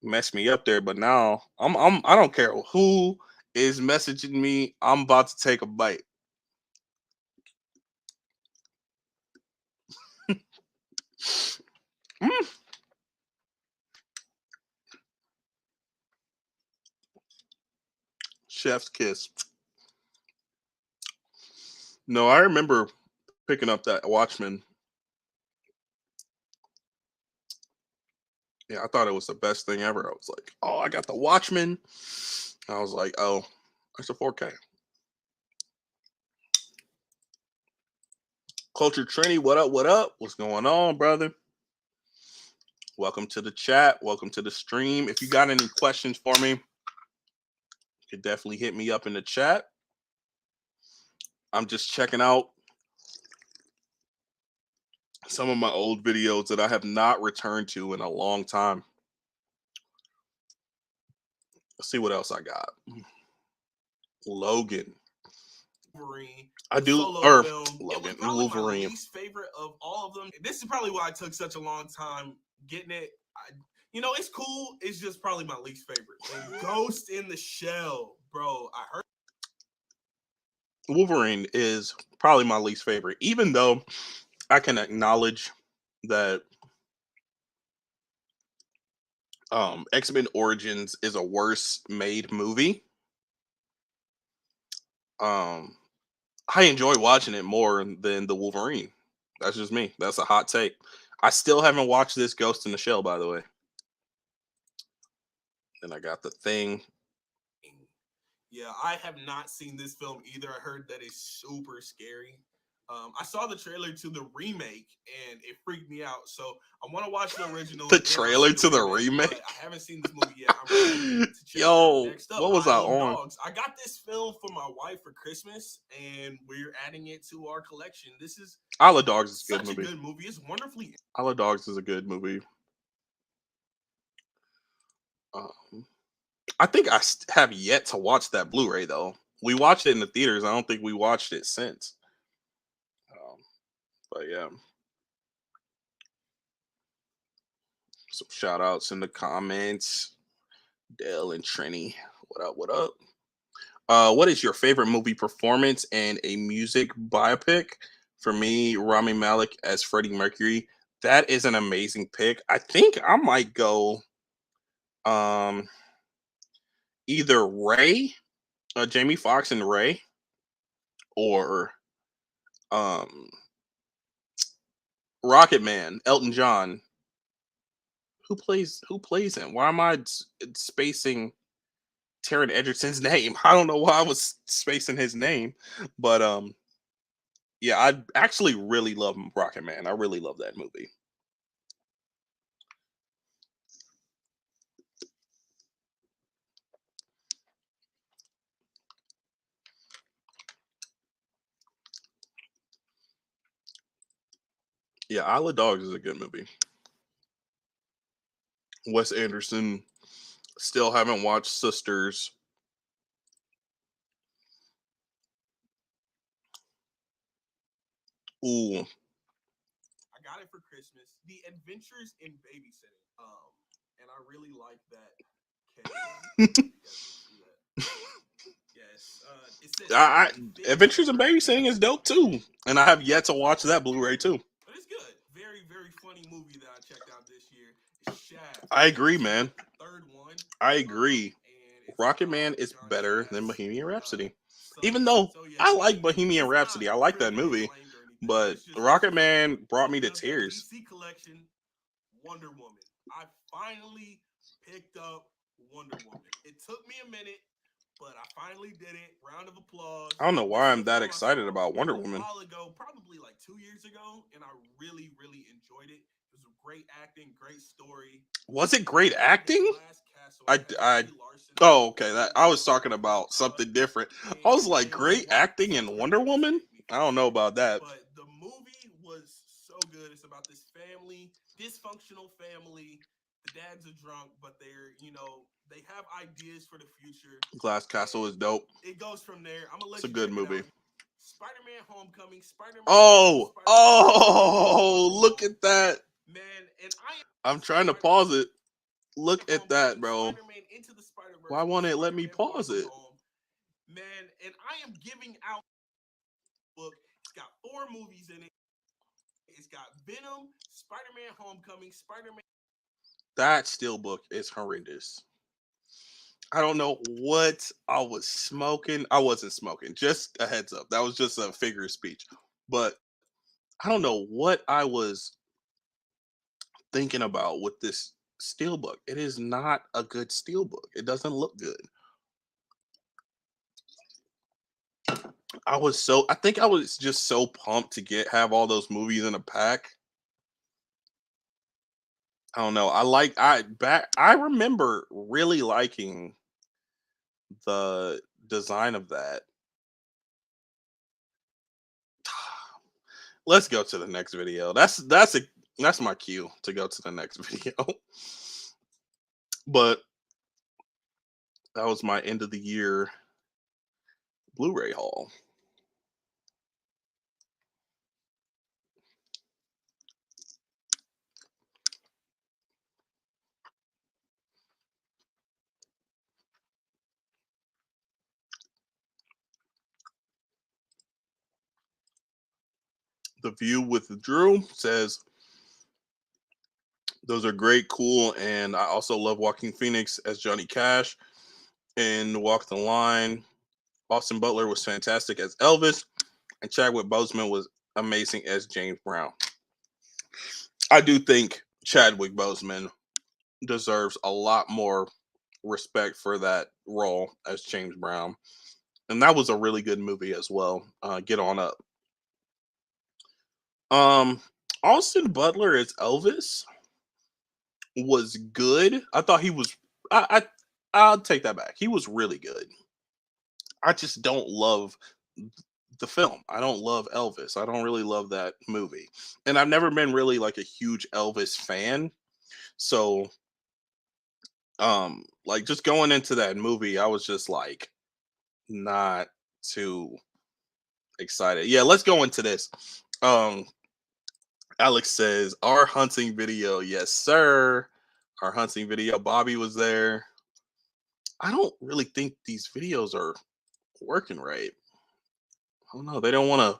messed me up there. But now I don't care who is messaging me. I'm about to take a bite. Mm, chef's kiss. No, I remember picking up that Watchmen. Yeah, I thought it was the best thing ever. I was like, oh, I got the Watchmen. I was like, oh, it's a 4K. Culture Trini, what up? What up? What's going on, brother? Welcome to the chat. Welcome to the stream. If you got any questions for me, you could definitely hit me up in the chat. I'm just checking out some of my old videos that I have not returned to in a long time. Let's see what else I got. Logan. Wolverine, I the do, solo or film. It was Logan, probably my Wolverine. least favorite of all of them. This is probably why it took such a long time getting it. It's cool. It's just probably my least favorite. And Ghost in the Shell, bro. I heard Wolverine is probably my least favorite, even though I can acknowledge that X-Men Origins is a worse made movie. I enjoy watching it more than the Wolverine. That's just me. That's a hot take. I still haven't watched this Ghost in the Shell, by the way. And I got the thing. Yeah, I have not seen this film either. I heard that it's super scary. I saw the trailer to the remake and it freaked me out. So I want to watch the original The and then I'll see trailer the to the remake. But remake. I haven't seen this movie yet. I'm ready to check it out. Yo, Next up, what was I Isle of on? Dogs. I got this film for my wife for Christmas, and we're adding it to our collection. This is Isle of Dogs is a such good movie. a good movie. It's wonderfully. Isle of Dogs is a good movie. I think I have yet to watch that Blu-ray though. We watched it in the theaters. I don't think we watched it since. But yeah, some shout outs in the comments. Dell and Trini, what up? What up? What is your favorite movie performance and a music biopic? For me, Rami Malek as Freddie Mercury. That is an amazing pick. I think I might go um either Ray, Jamie Foxx and Ray, or um Rocket Man, Elton John. Who plays him? Why am I spacing Taron Egerton's name? I don't know why I was spacing his name, but yeah, I actually really love Rocket Man. I really love that movie. Yeah, Isle of Dogs is a good movie. Wes Anderson. Still haven't watched Sisters. Ooh, I got it for Christmas. The Adventures in Babysitting. And I really like that. Yes. It says Adventures in Babysitting is dope too, and I have yet to watch that Blu-ray too. But it's good. Very, very funny movie that I checked out this year. It's Shaft. I agree, man. Third one. I agree. Rocket Man is better than Bohemian Rhapsody. Even though I like Bohemian Rhapsody, I like that movie, but Rocket Man brought me to tears. DC collection, Wonder Woman. I finally picked up Wonder Woman. It took me a minute, but I finally did it. Round of applause. I don't know why I'm that excited about Wonder Woman. A while ago, probably like 2 years ago, and I really, really enjoyed it. It was great acting, great story. Was it great acting? Oh, okay. That I was talking about something different. I was like, great acting in Wonder Woman? I don't know about that. But the movie was so good. It's about this family, dysfunctional family. The dads are drunk, but they have ideas for the future. Glass Castle is dope. It goes from there. I'm gonna let it's a good movie. Spider-Man Homecoming, Spider-Man. Oh, look at that. Man, and I'm trying to pause it. Look at that, bro. Why won't it let me pause it? Man, and I am giving out book. It's got 4 movies in it. It's got Venom, Spider-Man Homecoming, Spider-Man. That steelbook is horrendous. I don't know what I was smoking. I wasn't smoking. Just a heads up. That was just a figure of speech. But I don't know what I was thinking about with this steelbook. It is not a good steelbook. It doesn't look good. I think I was just so pumped to have all those movies in a pack. I don't know. I remember really liking the design of that. Let's go to the next video. That's my cue to go to the next video. But that was my end of the year Blu-ray haul. The View with Drew says, those are great, cool, and I also love Joaquin Phoenix as Johnny Cash in Walk the Line. Austin Butler was fantastic as Elvis, and Chadwick Boseman was amazing as James Brown. I do think Chadwick Boseman deserves a lot more respect for that role as James Brown. And that was a really good movie as well. Get on up. Um, Austin Butler as Elvis was good. I thought he was. I'll take that back. He was really good. I just don't love the film. I don't love Elvis. I don't really love that movie, and I've never been really like a huge Elvis fan. So, like just going into that movie, I was just like not too excited. Yeah, let's go into this. Um, Alex says our hunting video, yes sir. Our hunting video. Bobby was there. I don't really think these videos are working right. I don't know. They don't want to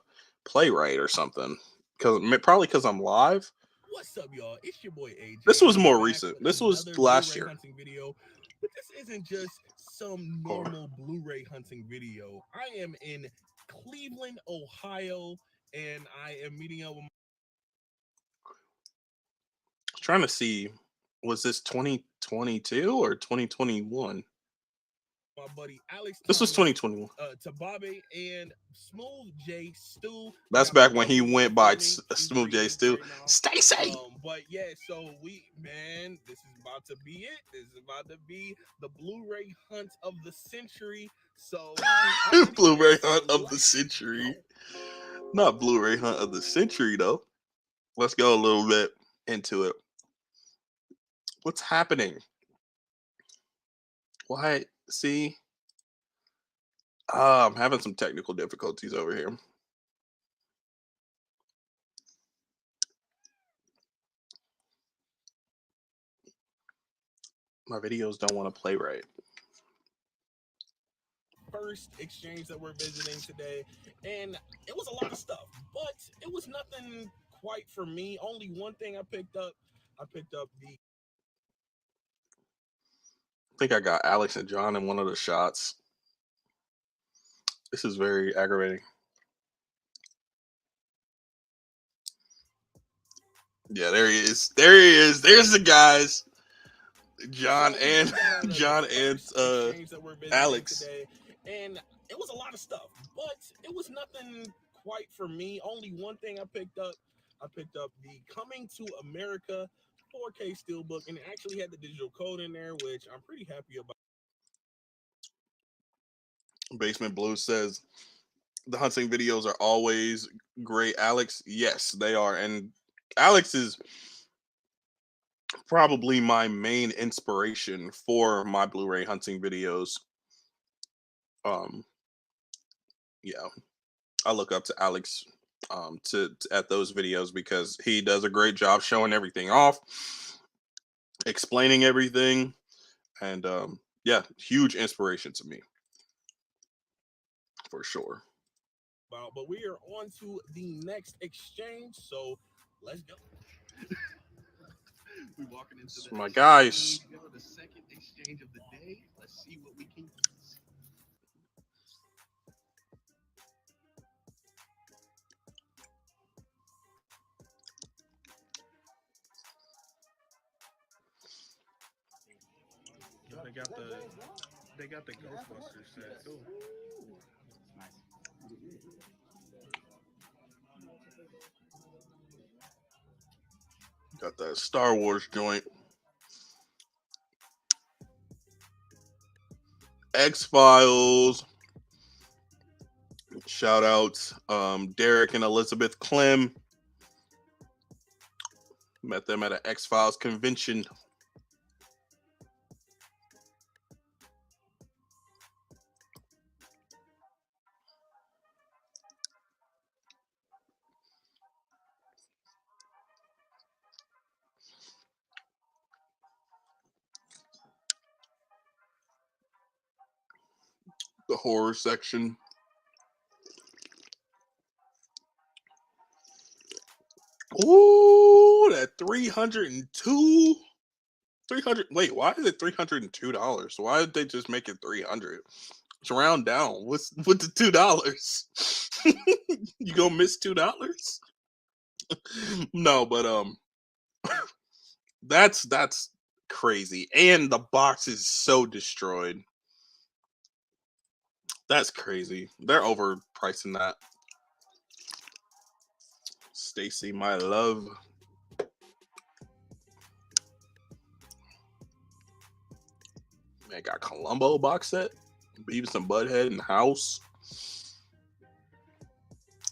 play right or something. Probably because I'm live. What's up, y'all? It's your boy AJ. This was more Back recent. with This was another last Blu-ray year. hunting video, but this isn't just some normal Blu-ray hunting video. I am in Cleveland, Ohio, and I am meeting up with Trying to see, was this 2022 or 2021? my buddy Alex. This was 2021. Tababe and Smooth J Stu. That's back when he went by Smooth J Stu. Right now. Stacy. But yeah, so this is about to be it. This is about to be the Blu-ray hunt of the century. So Blu-ray hunt of the century. Not Blu-ray hunt of the century though. Let's go a little bit into it. What's happening? Why? See? I'm having some technical difficulties over here. My videos don't want to play right. First exchange that we're visiting today, and it was a lot of stuff, but it was nothing quite for me. Only one thing I picked up. I think I got Alex and John in one of the shots. This is very aggravating. Yeah, there he is. There he is. There's the guys. John and Alex. Today, and it was a lot of stuff, but it was nothing quite for me. Only one thing I picked up. I picked up the Coming to America 4K Steelbook, and it actually had the digital code in there, which I'm pretty happy about. Basement Blue says the hunting videos are always great. Alex, yes, they are. And Alex is probably my main inspiration for my Blu-ray hunting videos. Yeah, I look up to Alex at those videos because he does a great job showing everything off, explaining everything, and yeah, huge inspiration to me for sure. But we are on to the next exchange, so let's go. We're walking into my guys. The second exchange of the day. Let's see what we can get. They got the Ghostbusters set too. Got that Star Wars joint. X-Files. Shout out Derek and Elizabeth Clem. Met them at an X-Files convention. The horror section. Ooh, that 302. 300. Wait, why is it $302? Why did they just make it 300? Let's round down. What's with the $2? You gonna miss $2? No, but that's crazy. And the box is so destroyed. That's crazy. They're overpricing that. Stacy, my love. Man, got Columbo box set. Beavis and Butthead in the house.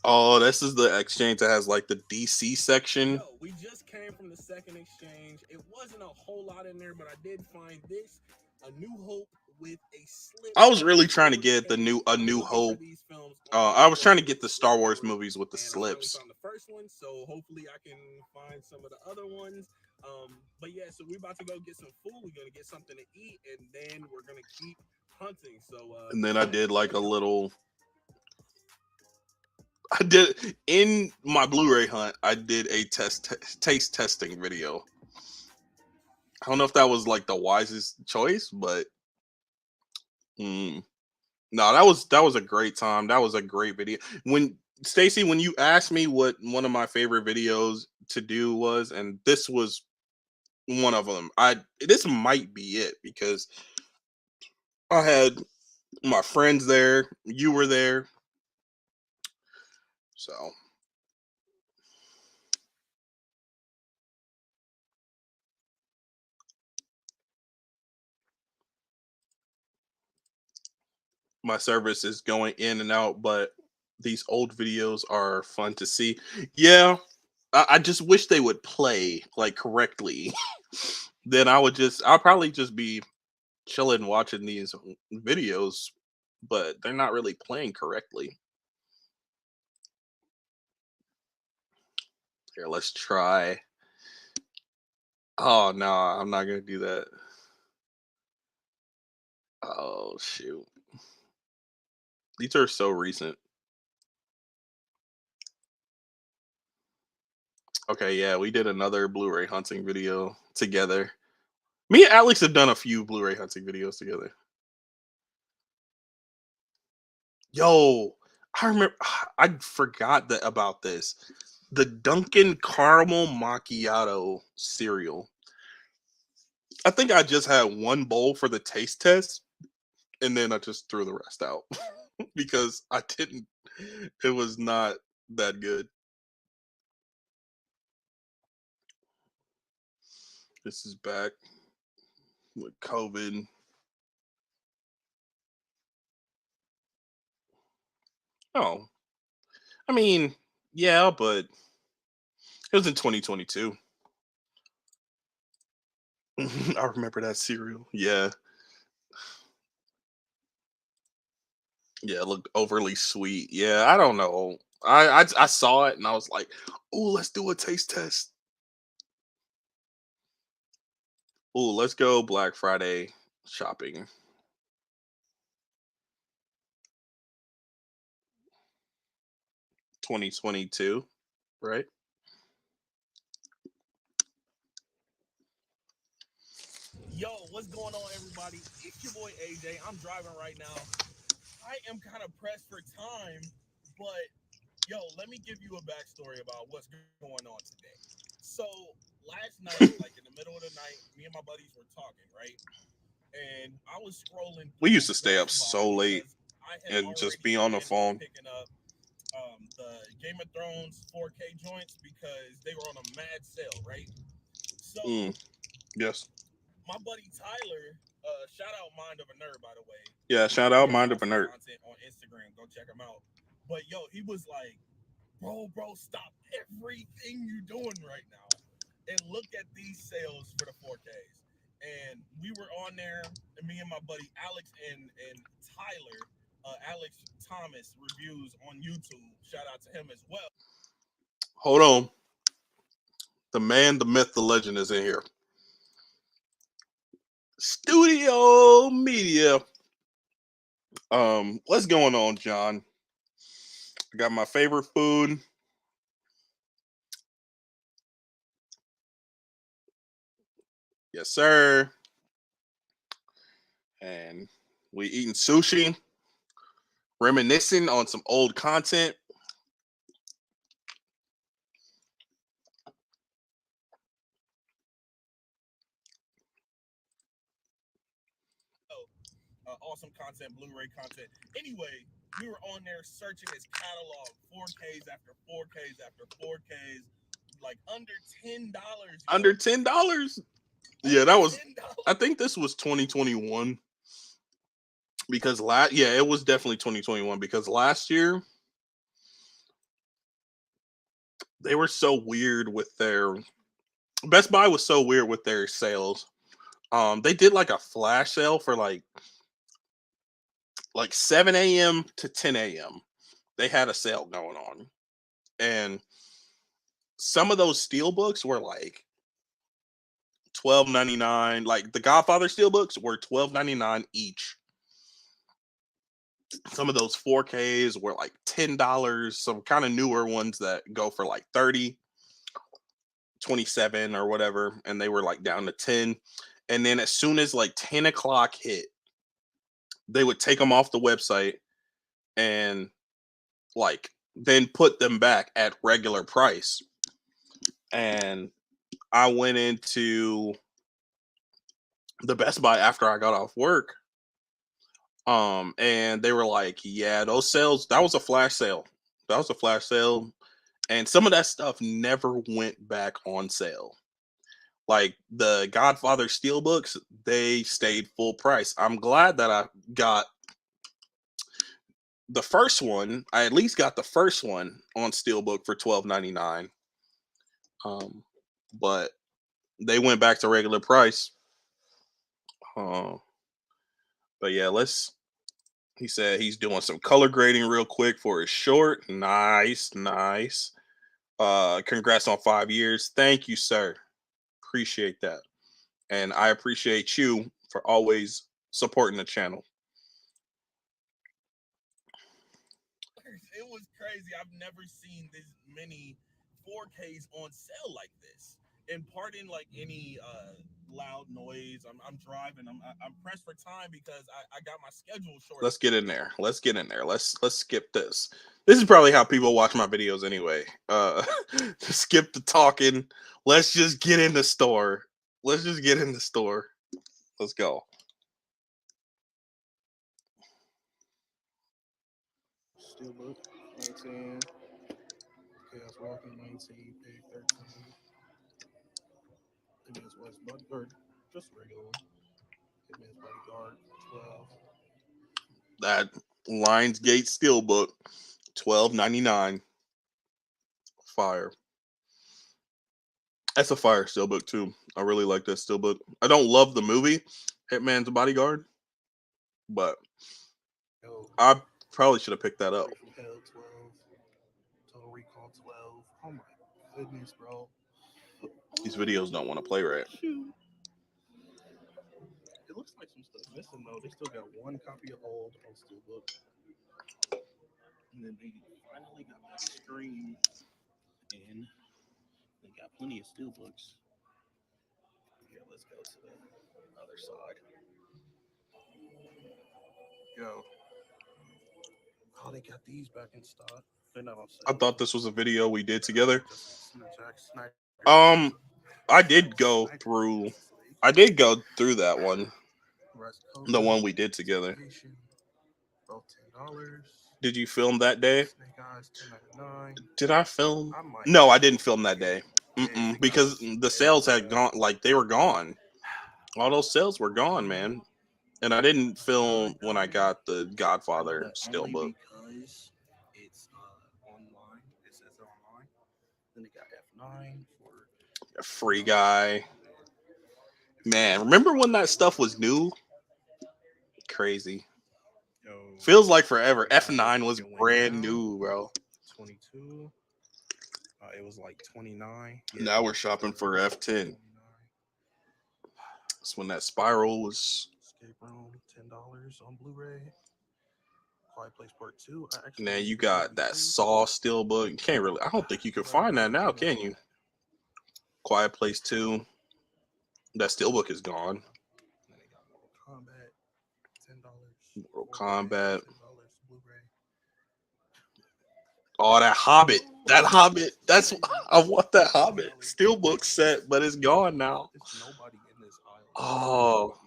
Oh, this is the exchange that has like the DC section. Yo, we just came from the second exchange. It wasn't a whole lot in there, but I did find this, A New Hope with a slip. I was really trying to get a New Hope. I was trying to get the Star Wars movies with the slips. I found the first one, so hopefully I can find some of the other ones. But yeah, so we're about to go get some food. We're gonna get something to eat, and then we're gonna keep hunting. So and then I did like a little. I did in my Blu-ray hunt. I did a taste testing video. I don't know if that was like the wisest choice, but no, that was a great time. That was a great video. When Stacy, when you asked me what one of my favorite videos to do was, and this was one of them. This might be it because I had my friends there. You were there, so. My service is going in and out, but these old videos are fun to see. Yeah, I just wish they would play like correctly. Then I'll probably just be chilling watching these videos, but they're not really playing correctly. Here, let's try. Oh no, I'm not gonna do that. Oh shoot. These are so recent. Okay, yeah, we did another Blu-ray hunting video together. Me and Alex have done a few Blu-ray hunting videos together. Yo, I remember. I forgot about this. The Dunkin' Caramel Macchiato cereal. I think I just had one bowl for the taste test, and then I just threw the rest out because I didn't. It was not that good. This is back with COVID. Oh, I mean, yeah, but it was in 2022. I remember that cereal. Yeah. Yeah, it looked overly sweet. Yeah, I don't know. I saw it and I was like, "Oh, let's do a taste test." Oh, let's go Black Friday shopping. 2022, right? yo, what's going on, everybody? It's your boy AJ. I'm driving right now. I am kind of pressed for time, but yo, let me give you a backstory about what's going on today. So last night, like in the middle of the night, me and my buddies were talking, right? And I was scrolling We through used to stay up Best Buy so late because I had and just already be on the planned on phone. picking up the Game of Thrones 4K joints because they were on a mad sale, right? So Yes. my buddy Tyler, shout out Mind of a Nerd, by the way. Yeah, shout out Mind of a Nerd. Content on Instagram, go check him out. But yo, he was like, bro, stop everything you doing right now and look at these sales for the 4Ks. And we were on there, and me and my buddy Alex and Tyler, Alex Thomas reviews on YouTube. Shout out to him as well. Hold on. The man, the myth, the legend is in here. Studio Media. What's going on, John? I got my favorite food. Yes, sir. And we eating sushi, reminiscing on some old content. awesome content, Blu-ray content. Anyway, we were on there searching his catalog, 4Ks after 4Ks after 4Ks, like under $10. Under $10. Yeah, that was. I think this was 2021 because it was definitely 2021 because last year they were so weird with their Best Buy was so weird with their sales. They did like a flash sale for like 7 a.m. to 10 a.m. They had a sale going on, and some of those steel books were like $12.99. Like the Godfather steel books were $12.99 each. Some of those 4Ks were like $10. Some kind of newer ones that go for like 30, 27 or whatever, and they were like down to 10. And then as soon as like 10 o'clock hit, they would take them off the website and like then put them back at regular price. And I went into the Best Buy after I got off work. And they were like, yeah, those sales, that was a flash sale. That was a flash sale. And some of that stuff never went back on sale. Like the Godfather Steelbooks, they stayed full price. I'm glad that I got the first one. I at least got the first one on Steelbook for $12.99. But they went back to regular price. But yeah, he said he's doing some color grading real quick for his short. Nice. Congrats on 5 years. Thank you, sir. Appreciate that. And I appreciate you for always supporting the channel. It was crazy. I've never seen this many 4Ks on sale like this. And pardon like any loud noise. I'm driving. I'm pressed for time because I got my schedule short. Let's get in there. Let's skip this. This is probably how people watch my videos anyway. Skip the talking. Let's just get in the store. Let's go. Steelbook 19. Chaos Walking 19. Pig 13. Hitman's West Bodyguard, just regular one. Hitman's Bodyguard 12. That Lionsgate Steelbook, $12.99. Fire. That's a fire Steelbook too. I really like that Steelbook. I don't love the movie Hitman's Bodyguard, but I probably should have picked that up. From Hell 12. Total Recall 12. Oh my goodness, bro. These videos don't want to play right. Shoot. It looks like some stuff missing though. They still got one copy of old on Steelbook. And then they finally got that screen in. They got plenty of Steelbooks. Yeah, let's go to the other side. Yo. Oh, they got these back in stock. They're not on sale. I thought this was a video we did together. Sniper. I did go through that one. The one we did together. Both $10. Did you film that day? Snake Eyes, $10.99. Did I film? No, I didn't film that day. Because the sales had gone, like they were gone. All those sales were gone, man. And I didn't film when I got the Godfather Steelbook. Because it's online. It says online. Then they got F9 for A Free Guy. Man, remember when that stuff was new? Crazy. Feels like forever. F9 was brand new, bro. 22. It was like 29. Now we're shopping for F10. That's when that Spiral was. Escape Room, $10 on Blu-ray. Quiet Place Part 2. Now you got that Saw Steelbook. You can't really. I don't think you can find that now, can you? Quiet Place 2. That Steelbook is gone. Then they got Mortal Kombat, $10. Mortal Kombat. $10 Blu-ray. Oh, that Hobbit. That Hobbit. I want that Hobbit Steelbook set, but it's gone now. There's nobody in this aisle. Oh,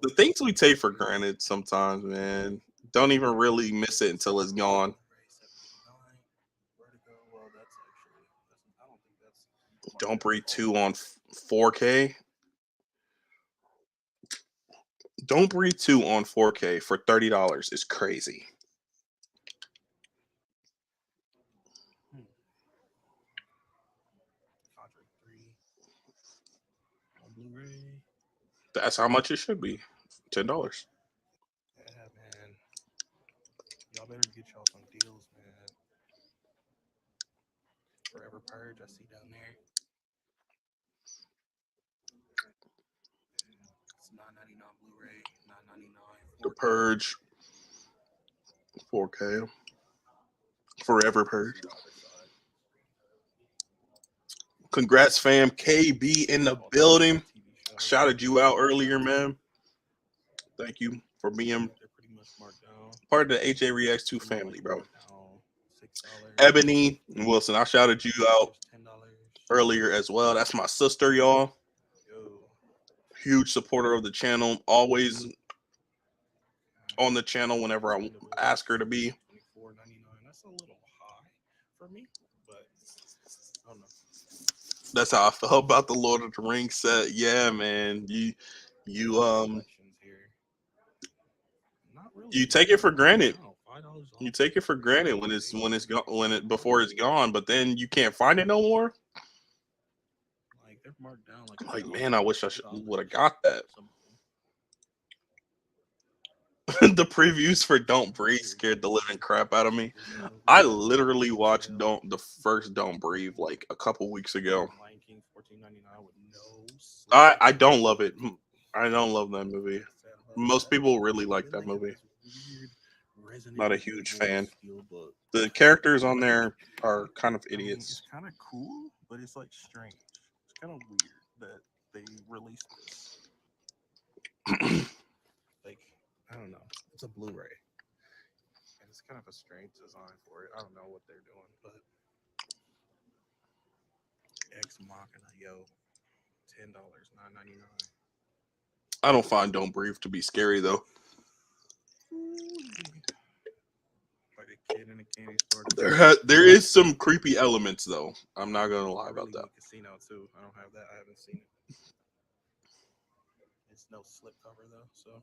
The things we take for granted sometimes, man, don't even really miss it until it's gone. Vertigo. Well, that's actually. That's, I don't think that's Don't marked Breathe at all. 2 on 4K. Don't Breathe 2 on 4K for $30 is crazy. Conjuring 3 on Blu-ray. That's how much it should be. $10. Yeah, man. Y'all better get y'all some deals, man. Forever Purge, I see down there. It's $9.99 Blu-ray, $9.99 The 4K. Purge 4K. Forever Purge. See the other side. Congrats, fam. KB in the Oh, building. TV show. Shouted you out earlier, man. Thank you for being They're pretty much marked down. part of the AJ Reacts 2 Some are, family, like, bro. marked down $6. Ebony and Wilson, I shouted you out $10. earlier as well. That's my sister, y'all. Yo. Huge supporter of the channel. Always on the channel whenever I ask her to be. $24.99. That's a little high for me, but I don't know. That's how I felt about the Lord of the Rings set. Yeah, man. You Collections here. Not really. you take it for granted. Wow, $5 You off. take it for granted when it's gone before it's gone, but then you can't find it no more. Like they're marked down Like, man, I wish I would have $2. got that. Some of them. The previews for Don't Breathe scared the living crap out of me. I literally watched the first Don't Breathe like a couple weeks ago. Lion King $14.99 with no I don't love it. I don't love that movie. Most people really like that movie. Not a huge fan. The characters on there are kind of idiots. It's kind of cool, but it's like strange. It's kind of weird that they released this. Like, I don't know. It's a Blu-ray. And it's kind of a strange design for it. I don't know what they're doing, but Ex Machina, yo, $10, $9.99. I don't find Don't Breathe to be scary though. Like a kid in a candy store. There is some creepy elements though. I'm not gonna lie about that. Casino too. I don't have that. I haven't seen it. It's no slipcover though, so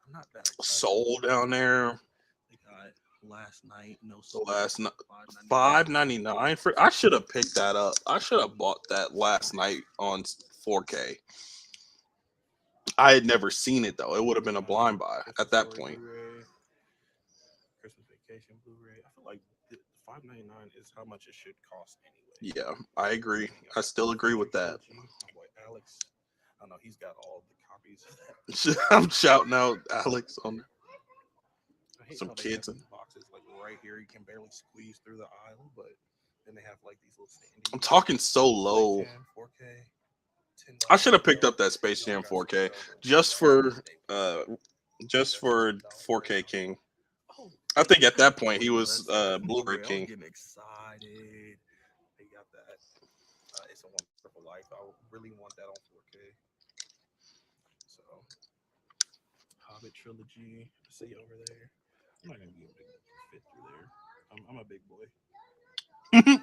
I'm not that excited. Soul down there. They got Last Night, no The slip. last night, $5.99 for. I should have picked that up. I should have bought that Last Night on 4K. I had never seen it though. It would have been a blind buy at that point. Blu-ray, Christmas Vacation Blu-ray. I feel like $5.99 is how much it should cost anyway. Yeah, I agree. I still agree with that. My boy Alex, I don't know, he's got all the copies of that. I'm shouting out Alex on some kids and boxes like right here. You can barely squeeze through the aisle, but then they have like these little standees. I'm talking so low. 4K. I should have picked up that Space Jam 4K just for 4K King. I think at that point he was Blu-ray King. Getting excited. They got that. It's a Wonderful Life. I really want that on 4K. So, Hobbit trilogy. See you over there. I'm not gonna be able to fit through there. I'm a big boy. Hobbit,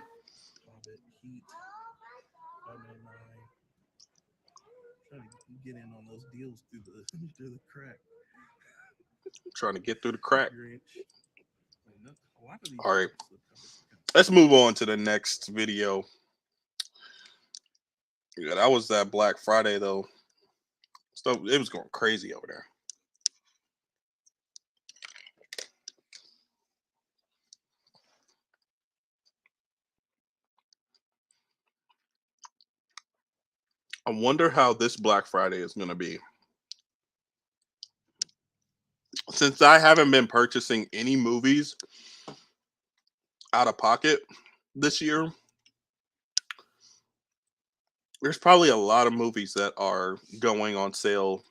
Heat, $5.99. Trying to get in on those deals through the crack. Trying to get through the crack. All right, let's move on to the next video. Yeah, that was that Black Friday though. So it was going crazy over there. I wonder how this Black Friday is going to be. Since I haven't been purchasing any movies out of pocket this year, there's probably a lot of movies that are going on sale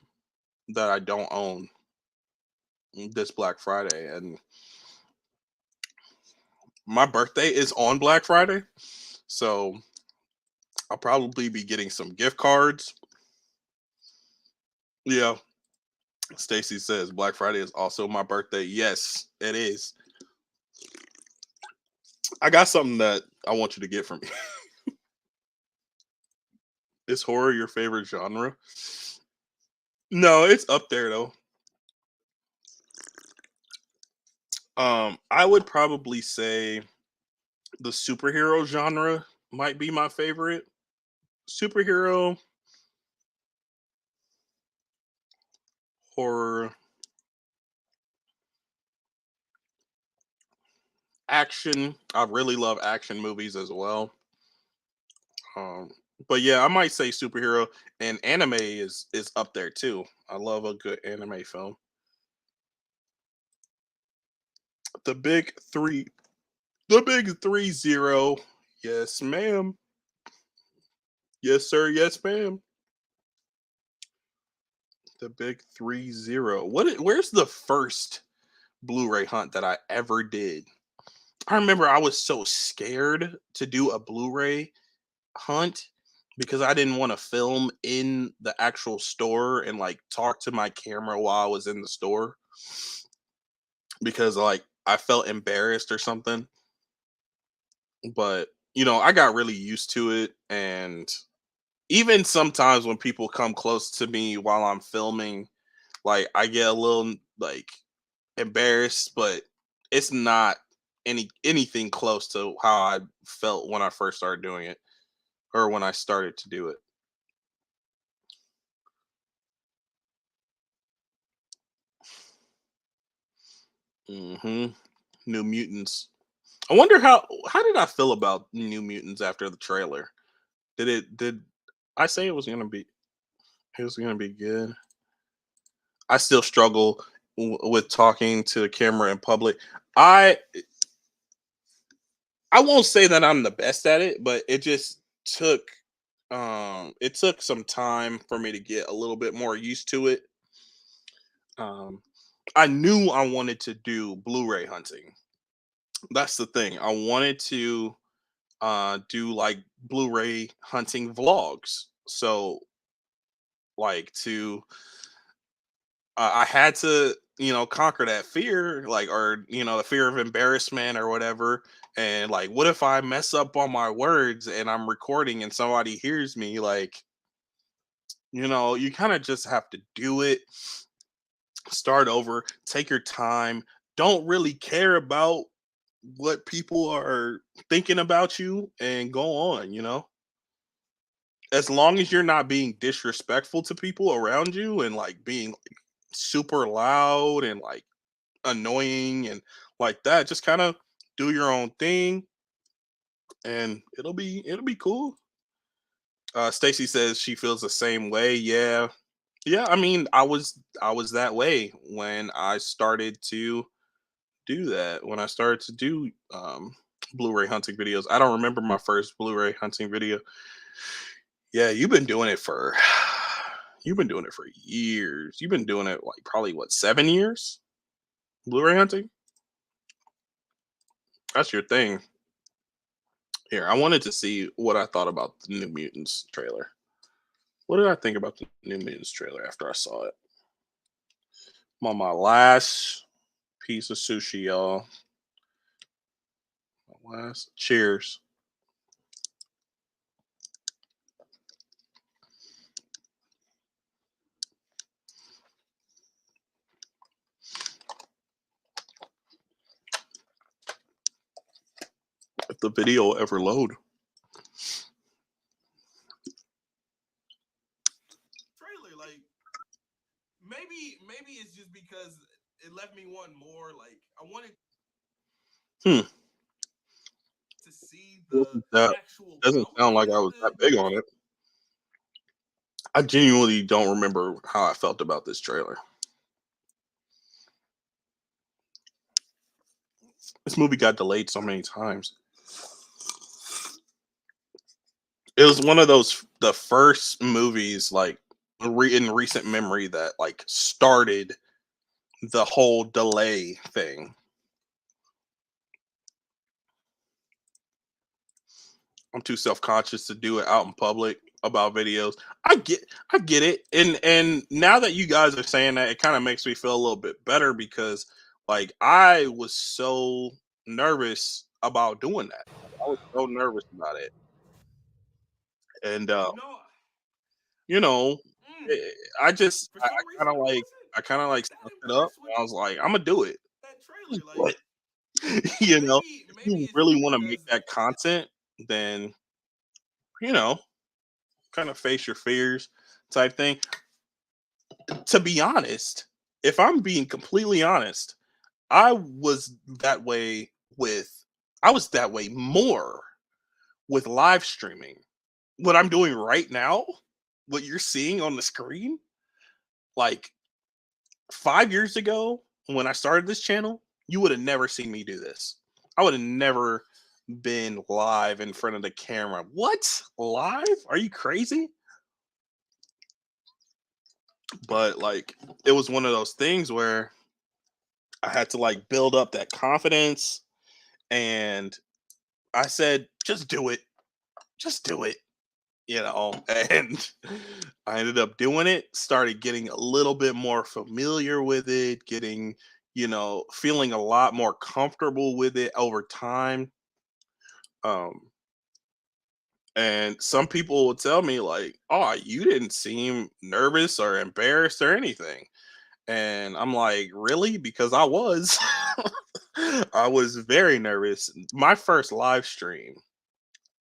that I don't own this Black Friday. And my birthday is on Black Friday, so I'll probably be getting some gift cards. Yeah. Stacy says Black Friday is also my birthday. Yes, it is. I got something that I want you to get from me. Is horror your favorite genre? No, it's up there though. I would probably say the superhero genre might be my favorite. Superhero, horror, action. I really love action movies as well. Um, but yeah, I might say superhero, and anime is up there too. I love a good anime film. The big three, the big 3-0. Yes, ma'am. Yes, sir. Yes, ma'am. The big 3-0. Where's the first Blu-ray hunt that I ever did? I remember I was so scared to do a Blu-ray hunt because I didn't want to film in the actual store and like talk to my camera while I was in the store because like I felt embarrassed or something. But I got really used to it, and even sometimes when people come close to me while I'm filming, like I get a little like embarrassed, but it's not anything close to how I felt when I first started doing it or when I started to do it. hmm New Mutants. I wonder how did I feel about New Mutants after the trailer? Did I say it was gonna be good? I still struggle with talking to the camera in public. I I won't say that I'm the best at it, but it took some time for me to get a little bit more used to it. Um I knew I wanted to do Blu-ray hunting. That's the thing. I wanted to do like Blu-ray hunting vlogs. So like to I had to conquer that fear, like, or the fear of embarrassment or whatever. And like, what if I mess up on my words and I'm recording and somebody hears me? Like, you kind of just have to do it, start over, take your time, don't really care about what people are thinking about you, and go on. As long as you're not being disrespectful to people around you and like being like, super loud and like annoying and like that, just kind of do your own thing, and it'll be cool. Stacy says she feels the same way. Yeah. Yeah, I mean, I was that way when I started to do that. When I started to do Blu-ray hunting videos. I don't remember my first Blu-ray hunting video. Yeah, you've been doing it for years. You've been doing it like probably what, 7 years? Blu-ray hunting? That's your thing. Here, I wanted to see what I thought about the New Mutants trailer. What did I think about the New Mutants trailer after I saw it? I'm on my last piece of sushi, y'all. My last. Cheers. If the video will ever load. Trailer, like maybe it's just because it left me wanting more. Like I wanted Hmm. to see the That actual doesn't sound outline like I of was that big on it. I genuinely don't remember how I felt about this trailer. This movie got delayed so many times. It was one of the first movies like in recent memory that like started the whole delay thing. I'm too self-conscious to do it out in public. about videos. I get it. And now that you guys are saying that, it kind of makes me feel a little bit better because like I was so nervous about doing that. I was so nervous about it. And You know, you know, mm, eh, I just for some reason I kind of like like that stepped it up. impressed with And I was like, I'm gonna do it. that trailer. Like But you know, if maybe you it's really want to make because that content, then you know, kind of face your fears type thing. To be honest, if I'm being completely honest, I was that way with I was that way more with live streaming. What I'm doing right now, what you're seeing on the screen, like 5 years ago when I started this channel, you would have never seen me do this. I would have never been live in front of the camera. What? Live? Are you crazy? But like it was one of those things where I had to like build up that confidence and I said, just do it. Just do it. And I ended up doing it, started getting a little bit more familiar with it, getting, feeling a lot more comfortable with it over time. Um, and some people will tell me, like, oh, you didn't seem nervous or embarrassed or anything. And I'm like, really? Because I was. I was very nervous. My first live stream,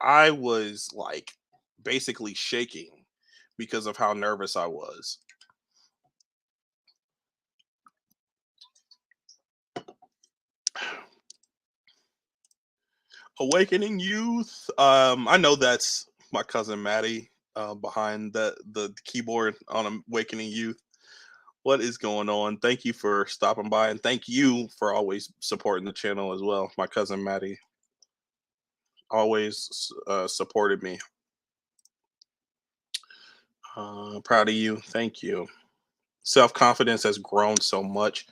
I was like basically shaking because of how nervous I was. Awakening Youth. I know that's my cousin Maddie behind the keyboard on Awakening Youth. What is going on? Thank you for stopping by, and thank you for always supporting the channel as well. My cousin Maddie always supported me. Proud of you. Thank you. Self confidence has grown so much.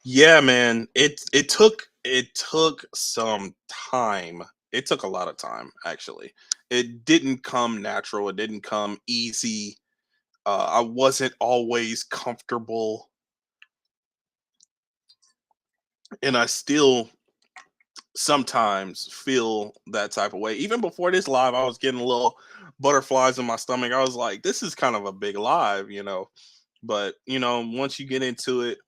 Yeah, man. It took some time. It took a lot of time, actually. It didn't come natural. It didn't come easy. I wasn't always comfortable, and I still sometimes feel that type of way. Even before this live, I was getting a little butterflies in my stomach. I was like, "This is kind of a big live." But once you get into it,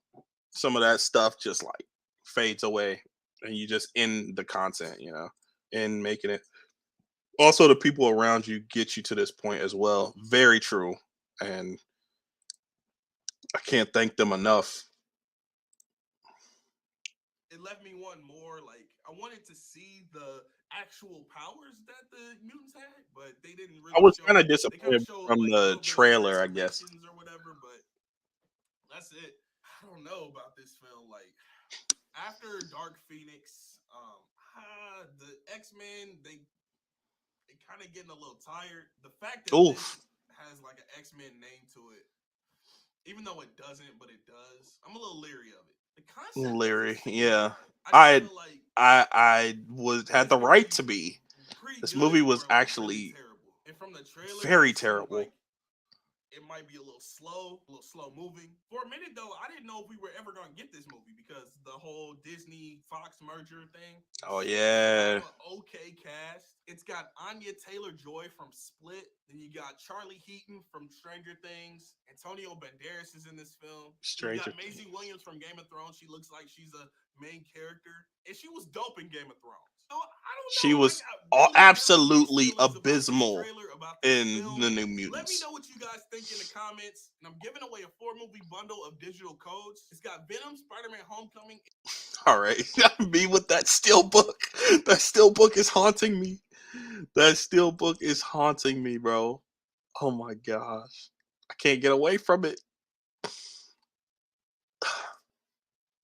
some of that stuff just like fades away and you just end the content, and making it. Also, the people around you get you to this point as well. Very true. And I can't thank them enough. it left me wanting more. Like I wanted to see the actual powers that the mutants had, but they didn't I really was kind show. of They kind of disappointed showed from like a the little bit of trailer, I guess. transformations or whatever, but that's it. I don't know about this film. Like after Dark Phoenix, the X-Men they kind of getting a little tired. The fact that Oof. this has like an X-Men name to it, even though it doesn't, but it does, I'm a little leery of it. The concept doesn't Larry. seem Yeah. bad. I just I feel like I was had this the could right be to be. pretty This good movie or was like really actually terrible. And from the trailer, very it seemed terrible. like it might be a little slow moving. For a minute though, I didn't know if we were ever gonna get this movie because the whole Disney Fox merger thing. Oh It's kind yeah. of an okay cast. It's got Anya Taylor Joy from Split. Then you got Charlie Heaton from Stranger Things. Antonio Banderas is in this film. You Stranger got Maisie Things. Williams from Game of Thrones. She looks like she's a main character, and she was dope in Game of Thrones. So I don't She know. I was got really, really mixed absolutely feelings about this abysmal trailer, about this in film. the New Let me Mutants. know what you guys think in the comments. And I'm giving away a 4-movie bundle of digital codes. It's got Venom, Spider-Man Homecoming. All right. Me with that steel book. That steel book is haunting me. That steel book is haunting me, bro. Oh my gosh. I can't get away from it.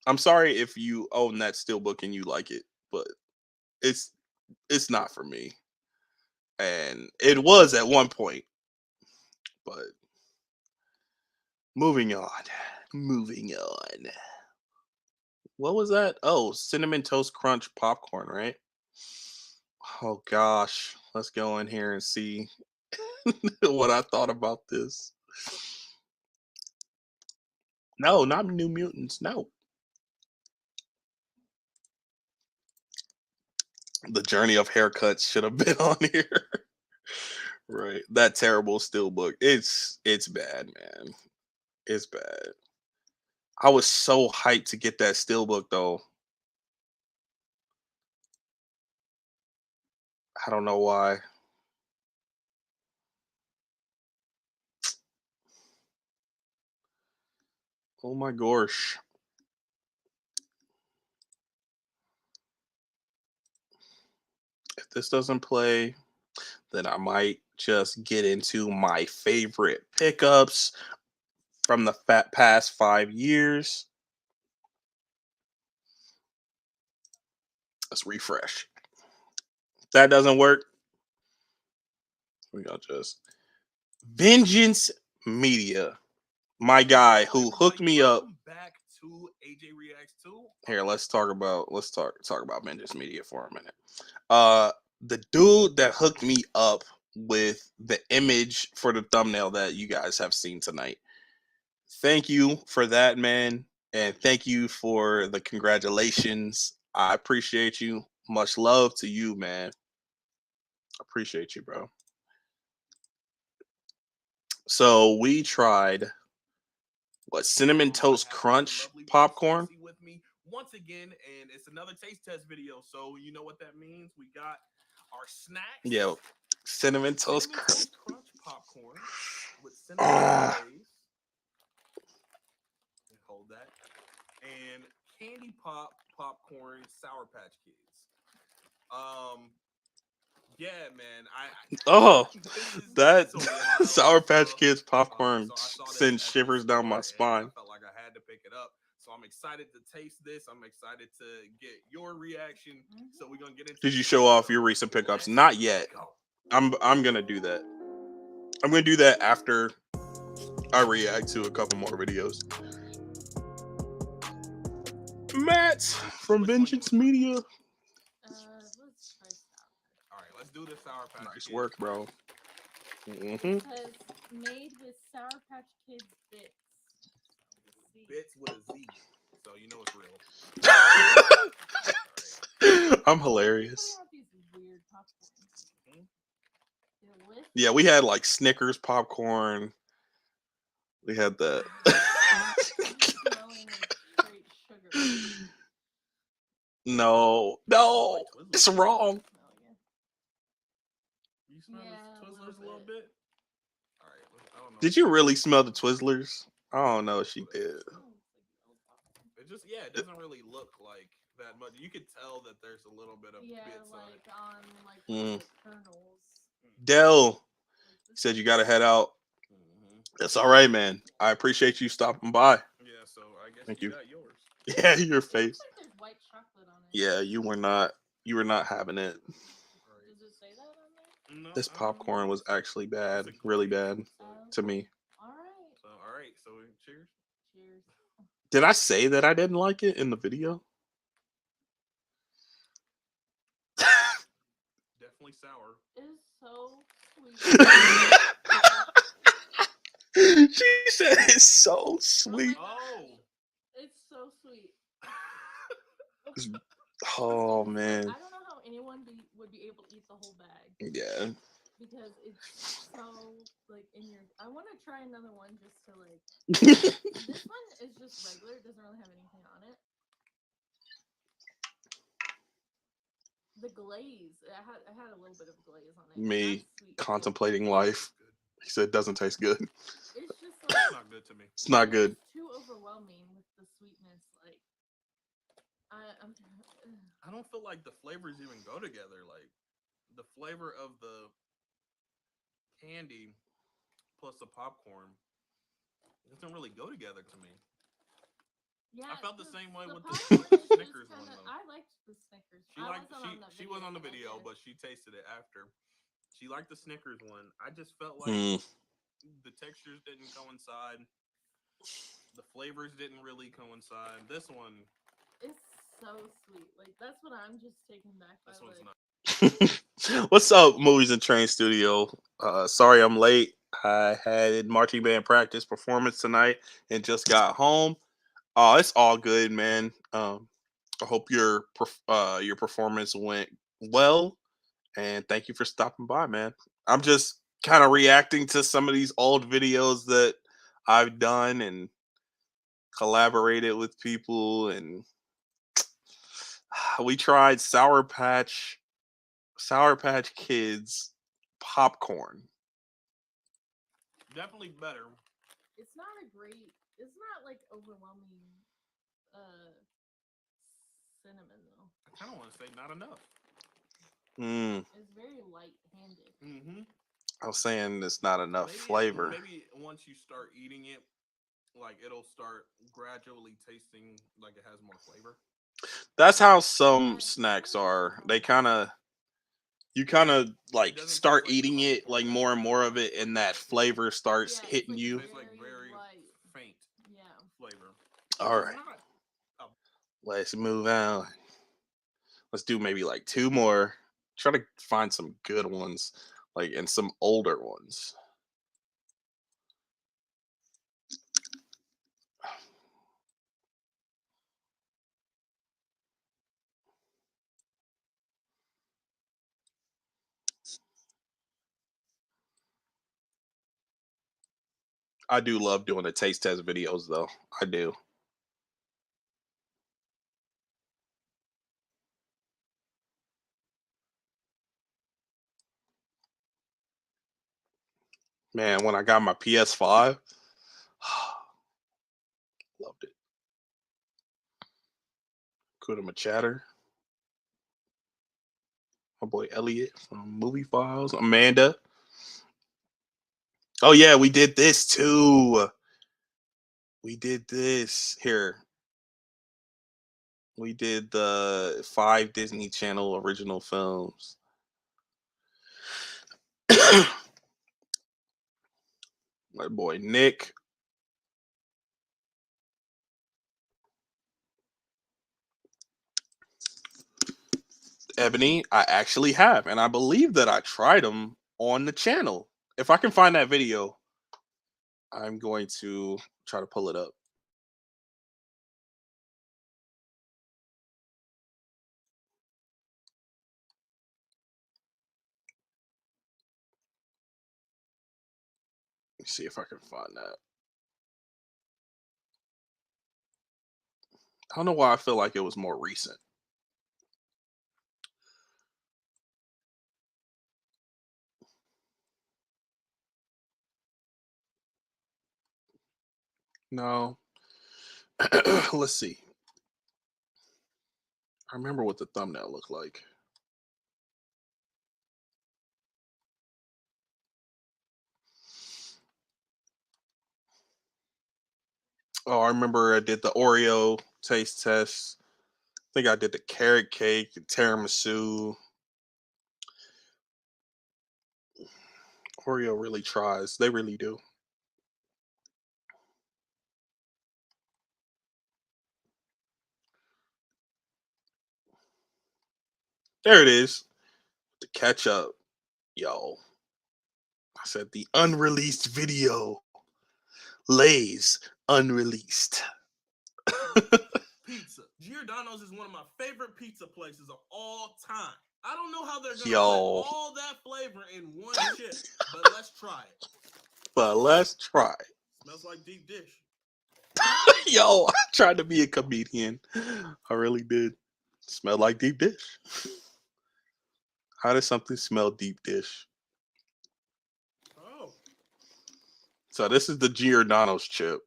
I'm sorry if you own that steel book and you like it, but it's it's not for me. And it was at one point, but moving on. Moving on. What was that? Oh, cinnamon toast crunch popcorn, right? Oh gosh. Let's go in here and see. what I thought about this. No, not New Mutants. No. The Journey of Haircuts should have been on here. Right. That terrible steelbook. It's bad, man. It's bad. I was so hyped to get that steelbook though. I don't know why. Oh my gosh. If this doesn't play, then I might just get into my favorite pickups from the past 5 years. Let's refresh. If that doesn't work, we got just Vengeance Media. My guy who hooked me up. Back to AJ Reacts 2. Here, let's talk about Vengeance Media for a minute. The dude that hooked me up with the image for the thumbnail that you guys have seen tonight. Thank you for that, man, and thank you for the congratulations. I appreciate you. Much love to you, man. Appreciate you, bro. So we tried cinnamon toast crunch popcorn. With me once again, and it's another taste test video. So you know what that means. We got our snacks. Yeah, cinnamon toast crunch popcorn with cinnamon glaze. Hold that. And candy popcorn Sour Patch Kids. Yeah, man. That so Sour Patch Kids popcorn sends shivers down my spine. I felt like I had to pick it up. So I'm excited to taste this. I'm excited to get your reaction. So we're gonna get into. Did you show off your recent pickups? Not yet. I'm gonna do that. I'm gonna do that after I react to a couple more videos. Matt from Vengeance Media. Let's try Sour. All right, let's do this Sour Patch. Nice work, bro. It says made with Sour Patch Kids bits. Bits with a Z, so you know it's real. I'm hilarious. These weird popcorn. Yeah, we had like Snickers popcorn. We had the. No, it's wrong. You smell the Twizzlers a little bit? All right, I don't know. Did you really smell the Twizzlers? I don't know if she did. It doesn't really look like that much. You could tell that there's a little bit of bits on it. The kernels. Dell said you gotta head out. That's all right, man. I appreciate you stopping by. Yeah, so I guess Thank you you. got yours. Yeah, your face. Like there's white chocolate on it. Yeah, you were not having it. Does it say that on there? No, This popcorn was actually bad, really bad to me. All right. So cheers. Cheers. Did I say that I didn't like it in the video? Definitely sour. It's so sweet. She said it's so sweet. Oh. It's so sweet. Oh man. I don't know how anyone would be able to eat the whole bag. Yeah. Because it's so like in your. I want to try another one just to like. This one is just regular. It doesn't really have anything on it. The glaze. I had a little bit of glaze on it. Me contemplating life. He said it doesn't taste good. It's just like It's not good to me. It's not good. It's too overwhelming with the sweetness. Like I don't feel like the flavors even go together. Like the flavor of the candy plus the popcorn doesn't really go together to me. yeah, I felt the same way with the popcorn is just Snickers one, kinda- though. I liked the Snickers. She was on the video, but but she tasted it after. She liked the Snickers one. I just felt like the textures didn't coincide. The flavors didn't really coincide. This one, it's so sweet. Like that's what I'm just taken back by. this one's Like, not. What's up, Movies and Train Studio? Sorry I'm late. I had marching band practice performance tonight and just got home. Oh, it's all good, man. I hope your performance went well, and thank you for stopping by, man. I'm just kind of reacting to some of these old videos that I've done and collaborated with people, and we tried Sour Patch Kids popcorn. Definitely better. It's not a great. It's not like overwhelming. Cinnamon though. I kind of want to say not enough. Mm, It's very light-handed. Mm-hmm. I was saying it's not enough flavor. Maybe once you start eating it, like it'll start gradually tasting like it has more flavor. That's how some Yeah, snacks cinnamon does are. help They with kind that. of you kind of It like doesn't taste start like eating it popcorn like after more and that. more of it, and that flavor starts Yeah, it's hitting like you. It tastes like very light. faint Yeah. flavor. All Which is right, not. let's move on. Let's do maybe like two more. Try to find some good ones, like and some older ones. I do love doing the taste test videos, though. I do. Man, when I got my PS5, loved it. Kuda Chatter, my boy Elliot from Movie Files, Amanda. Oh yeah, we did this too. We did this here. We did the 5 Disney Channel original films. My boy Nick. Ebony, I actually have, and I believe that I tried them on the channel. If I can find that video, I'm going to try to pull it up. Let me see if I can find that. I don't know why I feel like it was more recent. No. Let's see. I remember what the thumbnail looked like. Oh, I remember I did the Oreo taste test. I think I did the carrot cake, the tiramisu. Oreo really tries. They really do. There it is. The ketchup. Yo. I said the unreleased video. Lay's unreleased. Pizza. Giordano's is one of my favorite pizza places of all time. I don't know how they're gonna put Yo. all that flavor in one chip, but let's try it. But let's try. Smells like deep dish. Yo, I tried to be a comedian. I really did. Smelled like deep dish. How does something smell deep dish? Oh, So this is the Giordano's chip.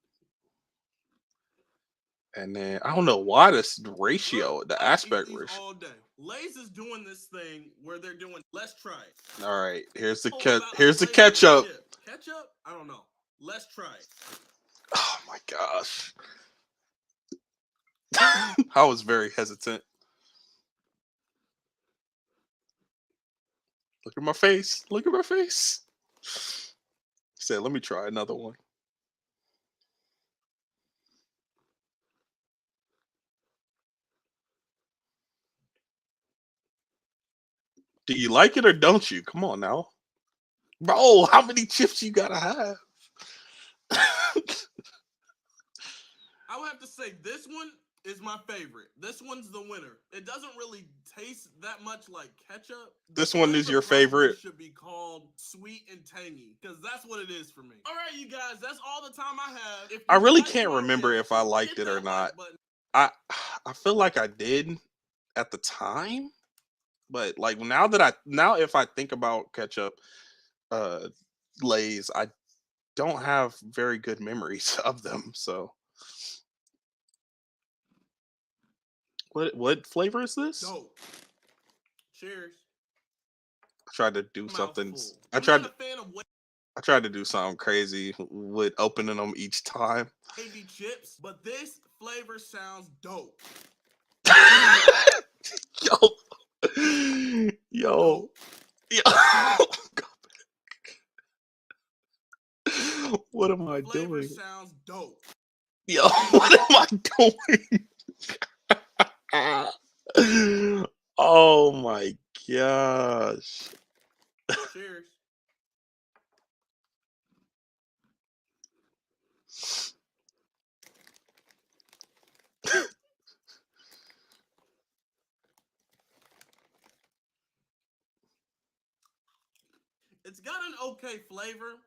And then I don't know why this ratio, look, the I eat aspect these ratio. all day. Lay's is doing this thing where they're doing. Let's try it. All right, here's the All about a here's the flavor in a ketchup. chip. Ketchup? I don't know. Let's try it. Oh my gosh. I was very hesitant. Look at my face. Look at my face. Said, let me try another one. Do you like it or don't you? Come on now. Bro, how many chips you gotta have? I would have to say this one is my favorite. This one's the winner. It doesn't really taste that much like ketchup. The This one is flavor your probably favorite? should be called sweet and tangy because that's what it is for me. All right, you guys, that's all the time I have. If I you really liked can't my remember if I reaction, liked hit it or that not. like button. I I feel like I did at the time, but like now if I think about ketchup uh Lays, I don't have very good memories of them. So what flavor is this? Dope. Cheers. I tried to do something. Mouthful. I I'm tried not a fan of I tried to do something crazy with opening them each time. wavy chips, but this flavor sounds dope. Yo, yo, Dope. yo. What am I Flavor doing? sounds dope. Yo, what am I doing? Oh my gosh. Cheers. It's got an okay flavor,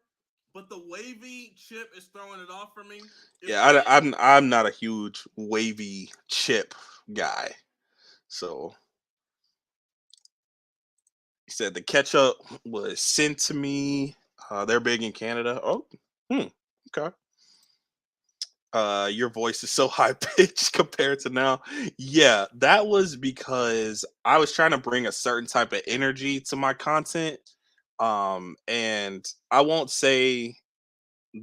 but the wavy chip is throwing it off for me. If Yeah, I didn't I'm not a huge wavy chip guy. So he said the ketchup was sent to me. They're big in Canada. Oh, okay. Your voice is so high pitched compared to now. Yeah, that was because I was trying to bring a certain type of energy to my content. And I won't say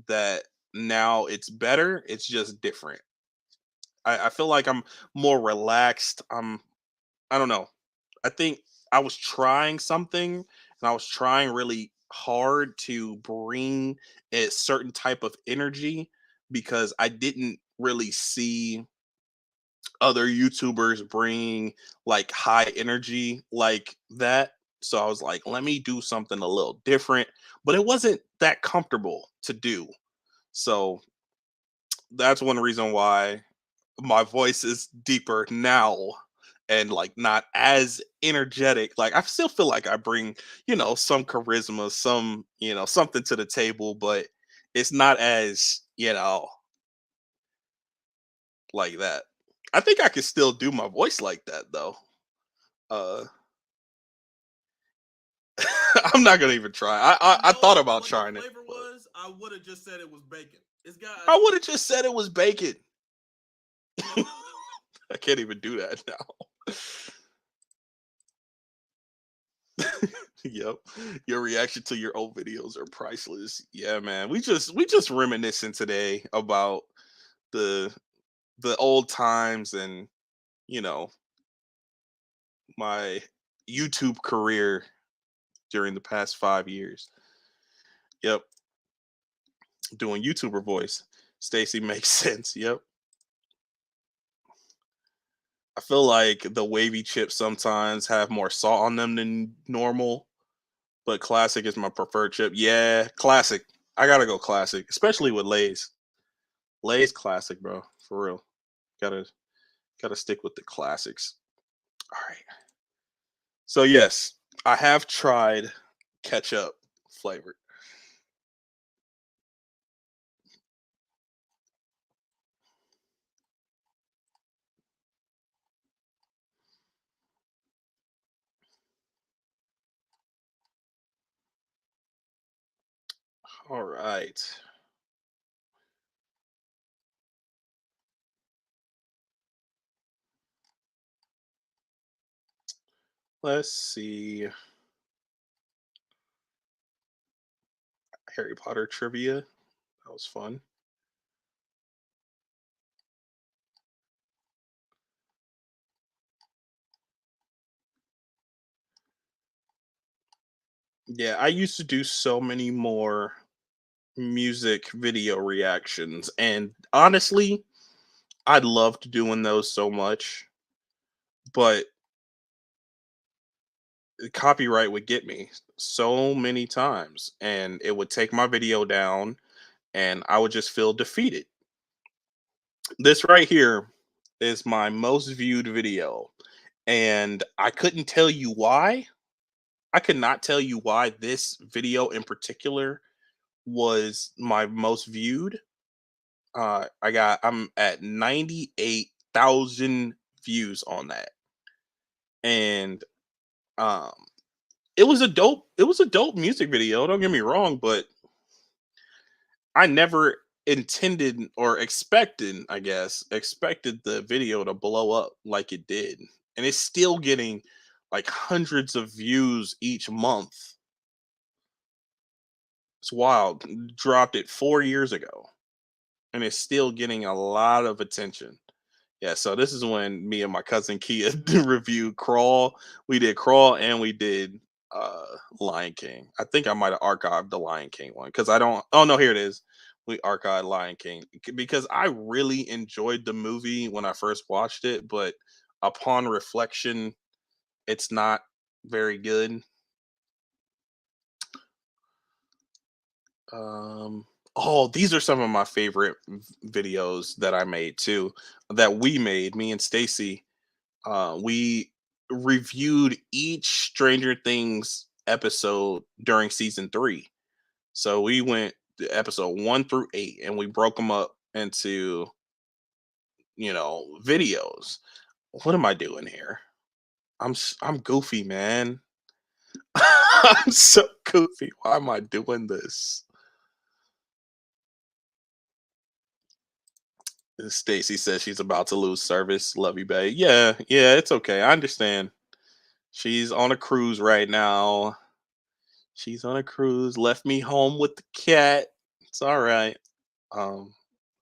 that now it's better. It's just different. I feel like I'm more relaxed. I don't know. I think I was trying something and I was trying really hard to bring a certain type of energy because I didn't really see other YouTubers bringing like high energy like that. So I was like, let me do something a little different, but it wasn't that comfortable to do. So that's one reason why my voice is deeper now and like not as energetic. Like I still feel like I bring, some charisma, some, something to the table, but it's not as, like that. I think I could still do my voice like that though. Uh I'm not gonna even try. I thought know about what the trying it, flavor but was, I would have just said it was bacon. It's got I would have just said it was bacon. I can't even do that now. Yep. Your reaction to your old videos are priceless. Yeah, man. We just reminiscing today about the the old times and, you know, my YouTube career during the past 5 years. Yep. Doing YouTuber voice. Stacy makes sense. Yep. I feel like the wavy chips sometimes have more salt on them than normal, but classic is my preferred chip. Yeah, classic. I gotta go classic, especially with Lay's. Lay's classic, bro. For real. Gotta gotta stick with the classics. All right. So yes, I have tried ketchup flavored. All right. Let's see. Harry Potter trivia. That was fun. Yeah, I used to do so many more music video reactions, and honestly, I loved doing those so much. But copyright would get me so many times, and it would take my video down, and I would just feel defeated. This right here is my most viewed video, and I couldn't tell you why. I could not tell you why this video in particular was my most viewed. I'm at 98,000 views on that. And um it was a dope music video, don't get me wrong, but I never intended or expected, I guess, expected the video to blow up like it did. And it's still getting like hundreds of views each month. It's wild. Dropped it 4 years ago, and it's still getting a lot of attention. Yeah, so this is when me and my cousin Kia reviewed Crawl. We did Crawl and we did uh Lion King. I think I might have archived the Lion King one because I don't. Oh no, here it is. We archived Lion King because I really enjoyed the movie when I first watched it, but upon reflection, it's not very good. Um, oh, these are some of my favorite videos that I made too. That we made, me and Stacy. We reviewed each Stranger Things episode during season 3. So we went to episode 1 through 8, and we broke them up into videos. What am I doing here? I'm goofy, man. I'm so goofy. Why am I doing this? Stacy says she's about to lose service. Love you, babe. Yeah, yeah, it's okay. I understand. She's on a cruise right now. She's on a cruise. Left me home with the cat. It's all right. Um,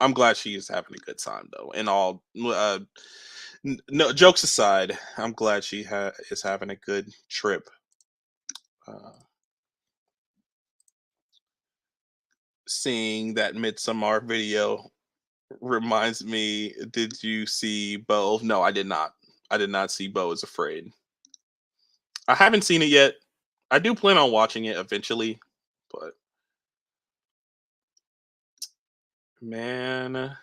I'm glad she is having a good time though. And all, no jokes aside, I'm glad she is having a good trip. Uh, Seeing that Midsummer video reminds me. Did you see Bo? No, I did not. I did not see Bo is Afraid. I haven't seen it yet. I do plan on watching it eventually, but man,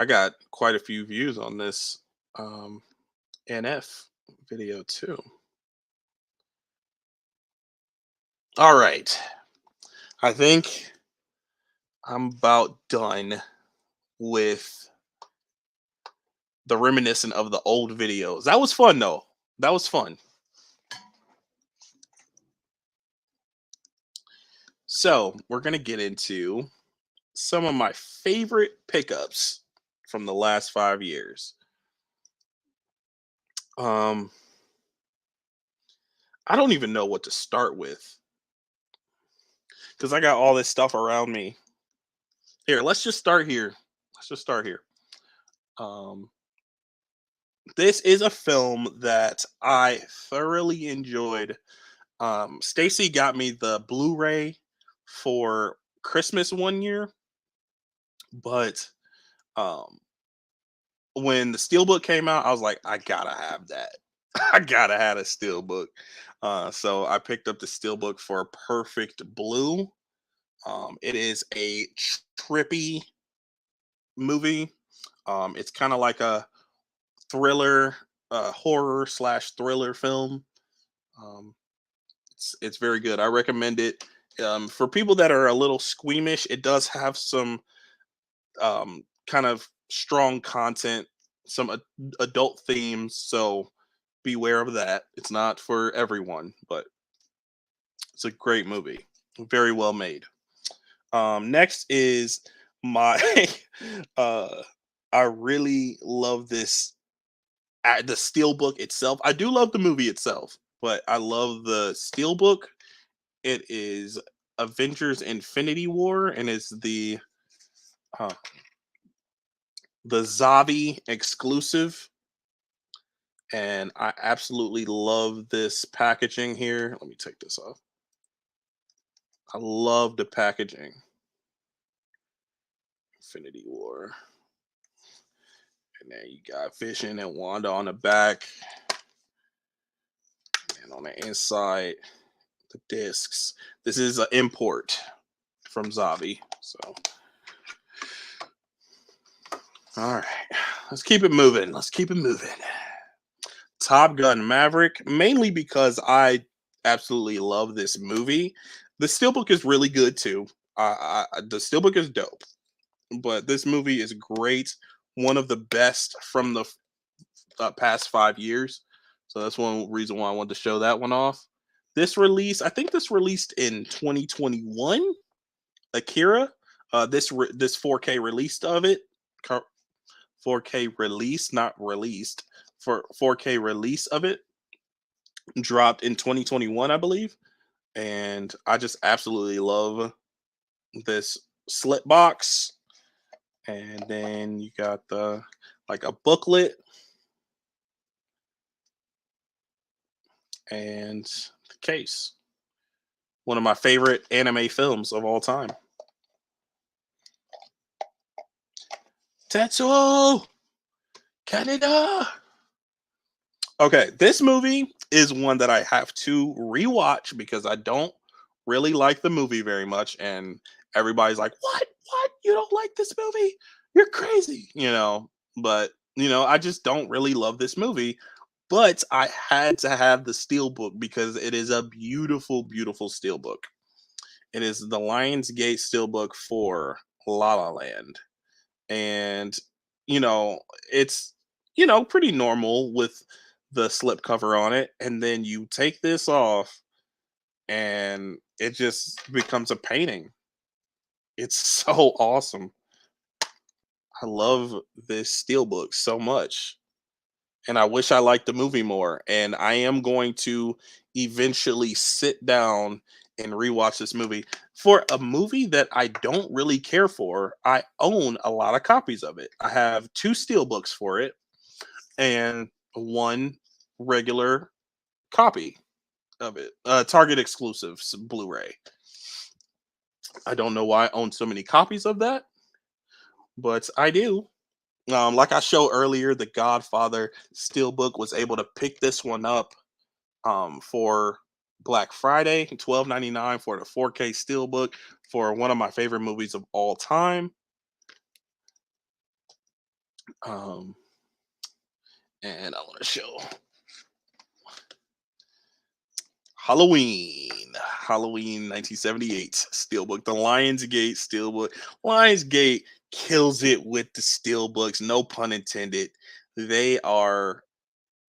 I got quite a few views on this NF video too. All right. I think I'm about done with the reminiscent of the old videos. That was fun though. That was fun. So, we're going to get into some of my favorite pickups from the last 5 years. Um I don't even know what to start with cuz I got all this stuff around me. Here, let's just start here. Let's just start here. Um this is a film that I thoroughly enjoyed. Stacy got me the Blu-ray for Christmas one year, but um when the steelbook came out, I was like, I gotta have that. I gotta have a steelbook. So I picked up the steelbook for Perfect Blue. It is a trippy movie. It's kind of like a thriller, horror slash thriller film. Um, it's very good. I recommend it. For people that are a little squeamish, it does have some kind of strong content, some adult themes. So beware of that. It's not for everyone, but it's a great movie. Very well made. Next is my uh I really love this the steelbook itself. I do love the movie itself, but I love the steelbook. It is Avengers Infinity War, and it's uh, the Zavi exclusive. And I absolutely love this packaging here. Let me take this off. I love the packaging. Infinity War. And then you got Vision and Wanda on the back. And on the inside, the discs. This is an import from Zavi. So, all right, let's keep it moving. Let's keep it moving. Top Gun Maverick, mainly because I absolutely love this movie. The steelbook is really good too. The steelbook is dope, but this movie is great. One of the best from the past 5 years. So that's one reason why I wanted to show that one off. This release, I think this released in 2021. Akira, this 4K release of it, 4K release, not released, for 4K release of it dropped in 2021, I believe. And I just absolutely love this slip box. And then you got the like a booklet and the case. One of my favorite anime films of all time. Tetsuo Canada. Okay, this movie is one that I have to rewatch because I don't really like the movie very much, and everybody's like, "What? What? You don't like this movie? You're crazy," But I just don't really love this movie. But I had to have the steelbook because it is a beautiful, beautiful steelbook. It is the Lionsgate steelbook for La La Land, and you know it's pretty normal with the slipcover on it, and then you take this off and it just becomes a painting. It's so awesome. I love this steelbook so much, and I wish I liked the movie more, and I am going to eventually sit down and rewatch this movie. For a movie that I don't really care for, I own a lot of copies of it. I have two steelbooks for it and one regular copy of it. Target exclusives Blu-ray. I don't know why I own so many copies of that, but I do. Like I showed earlier, the Godfather steelbook was able to pick this one up for Black Friday, $12.99 for the 4K steelbook for one of my favorite movies of all time. Um, and I want to show Halloween 1978 steelbook, the Lionsgate steelbook. Lionsgate kills it with the steelbooks, no pun intended. They are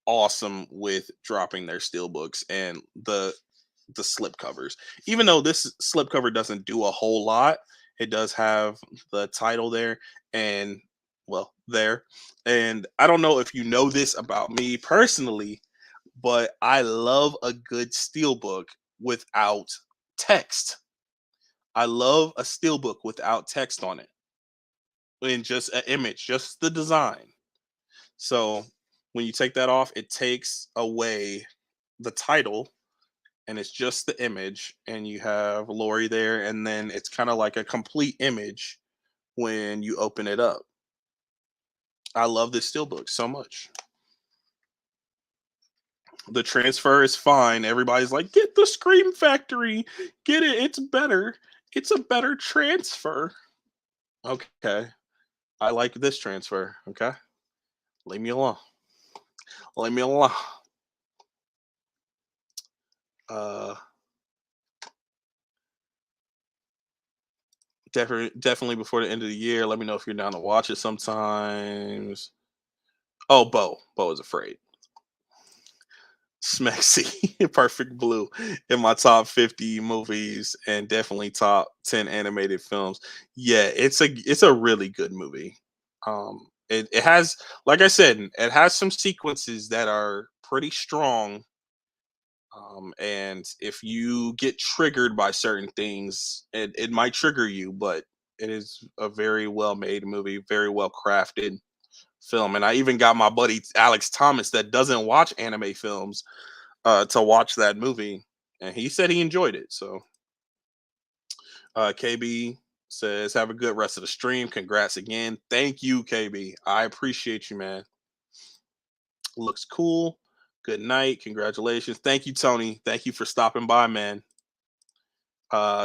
awesome with dropping their steelbooks and the slip covers. Even though this slip cover doesn't do a whole lot, it does have the title there and there. And I don't know if you know this about me personally, but I love a good steelbook without text. I love a steelbook without text on it and just an image, just the design. So when you take that off, it takes away the title and it's just the image, and you have Lori there, and then it's kind of like a complete image when you open it up. I love this steelbook so much. The transfer is fine. Everybody's like, get the Scream Factory, get it. It's better. It's a better transfer. Okay, I like this transfer. Okay, leave me alone. Leave me alone. Uh, definitely before the end of the year. Let me know if you're down to watch it sometimes. Oh, Bo is afraid. Smexy, Perfect Blue in my top 50 movies and definitely top 10 animated films. Yeah, it's a really good movie. It has, like I said, it has some sequences that are pretty strong. And if you get triggered by certain things, it might trigger you, but it is a very well made movie, very well crafted film. And I even got my buddy Alex Thomas that doesn't watch anime films to watch that movie, and he said he enjoyed it. So, KB says, "Have a good rest of the stream. Congrats again. Thank you, KB. I appreciate you, man. Looks cool. Good night. Congratulations. Thank you, Tony. Thank you for stopping by, man.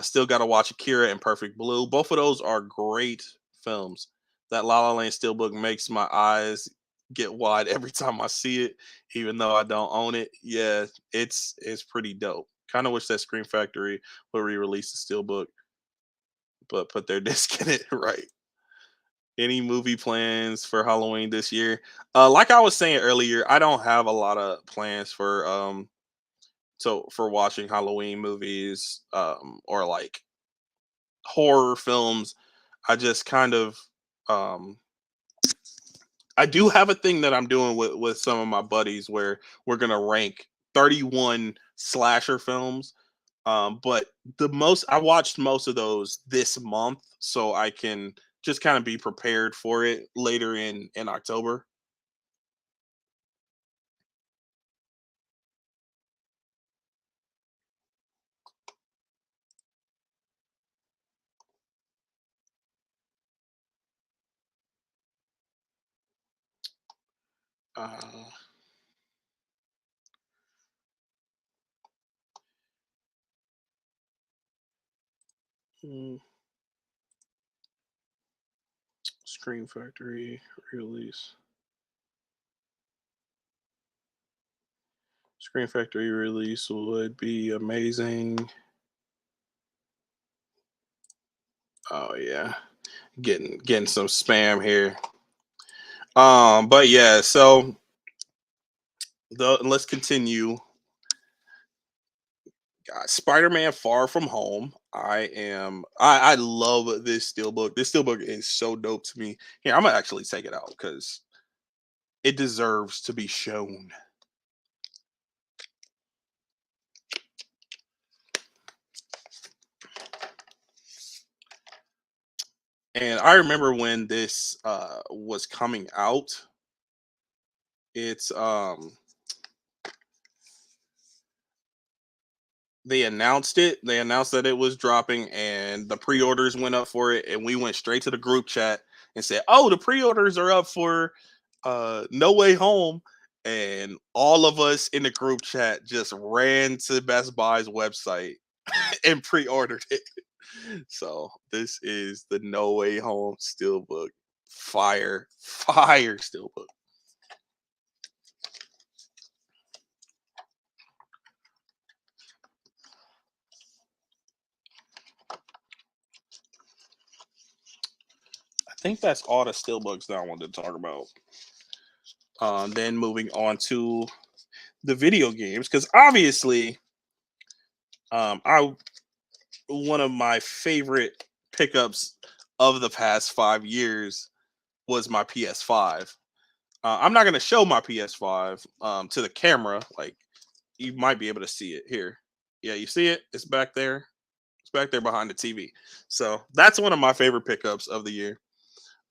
Still got to watch Akira and Perfect Blue. Both of those are great films. That La La Land Steelbook makes my eyes get wide every time I see it, even though I don't own it. Yeah, it's pretty dope. Kind of wish that Screen Factory would re-release the Steelbook, but put their disc in it right. Any movie plans for Halloween this year? Like I was saying earlier, I don't have a lot of plans for for watching Halloween movies or like horror films. I just kind of um I do have a thing that I'm doing with some of my buddies where we're gonna rank 31 slasher films. But the most I watched most of those this month, so I can just kind of be prepared for it later in October. Uh, hmm, Scream Factory release. Screen Factory release would be amazing. Oh yeah, getting some spam here. But yeah, so let's continue. Spider-Man: Far From Home. I love this steelbook. This steelbook is so dope to me. Here, I'm gonna actually take it out because it deserves to be shown. And I remember when this was coming out. It's They announced it. They announced that it was dropping, and the pre-orders went up for it. And we went straight to the group chat and said, "Oh, the pre-orders are up for No Way Home." And all of us in the group chat just ran to Best Buy's website and pre-ordered it. So this is the No Way Home Steelbook. Fire Steelbook. I think that's all the Steelbooks that I wanted to talk about. Then moving on to the video games, because obviously, I one of my favorite pickups of the past 5 years was my PS5. I'm not gonna show my PS5 to the camera. Like you might be able to see it here. Yeah, you see it? It's back there. It's back there behind the TV. So that's one of my favorite pickups of the year,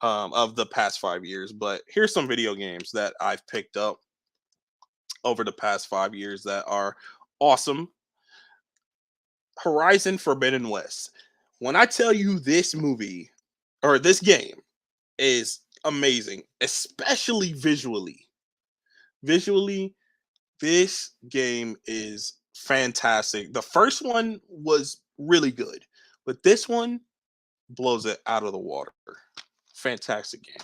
of the past 5 years. But here's some video games that I've picked up over the past 5 years that are awesome. Horizon Forbidden West. When I tell you this movie or this game is amazing, especially visually. Visually, this game is fantastic. The first one was really good, but this one blows it out of the water. Fantastic game.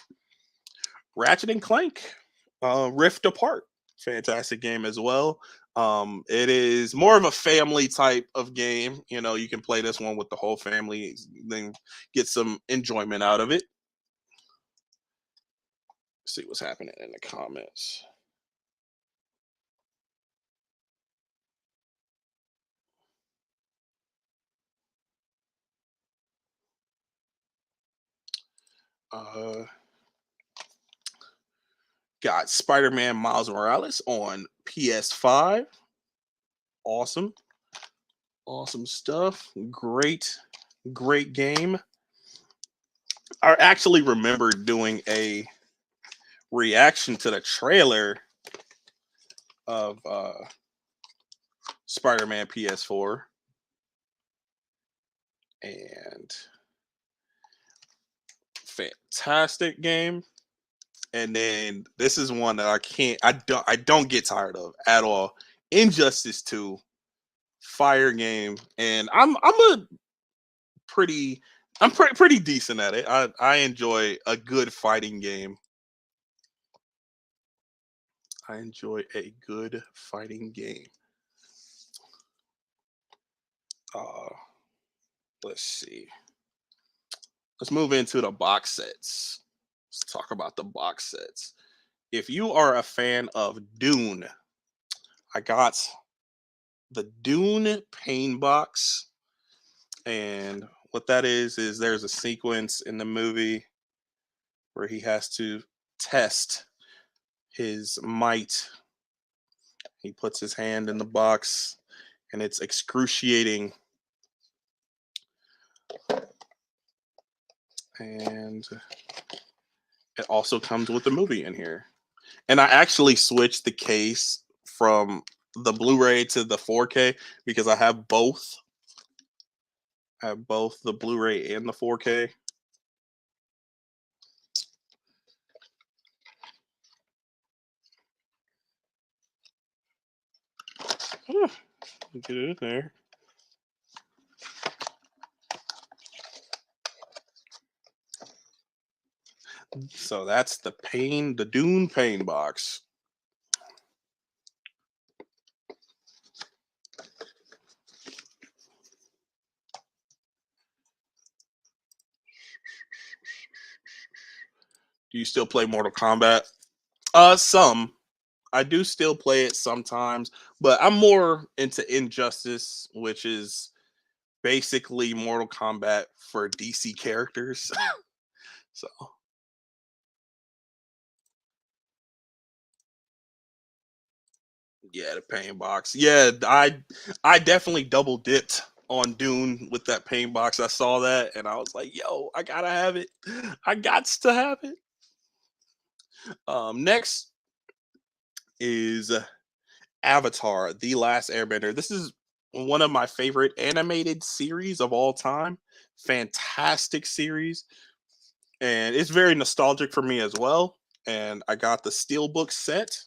Ratchet and Clank, Rift Apart, fantastic game as well. It is more of a family type of game. You know, you can play this one with the whole family, then get some enjoyment out of it. See what's happening in the comments. Uh, got Spider-Man Miles Morales on PS5. Awesome, awesome stuff. Great game. I actually remember doing a reaction to the trailer of Spider-Man PS4, and fantastic game. And then this is one that I don't get tired of at all. Injustice 2, fire game, and pretty pretty decent at it. I enjoy a good fighting game. I enjoy a good fighting game. Uh, let's see. Let's move into the box sets. Let's talk about the box sets. If you are a fan of Dune, I got the Dune Pain box, and what that is there's a sequence in the movie where he has to test his might. He puts his hand in the box, and it's excruciating. And it also comes with the movie in here. And I actually switched the case from the Blu-ray to the 4K because I have both. I have both the Blu-ray and the 4K. Get it in there. So that's the Dune Pain box. Do you still play Mortal Kombat? Some. I do still play it sometimes, but I'm more into Injustice, which is basically Mortal Kombat for DC characters. So yeah, the pain box. Yeah, I definitely double dipped on Dune with that pain box. I saw that and I was like, yo, I gotta have it. I gots to have it. Next is Avatar: The Last Airbender. This is one of my favorite animated series of all time. Fantastic series, and it's very nostalgic for me as well. And I got the Steelbook set.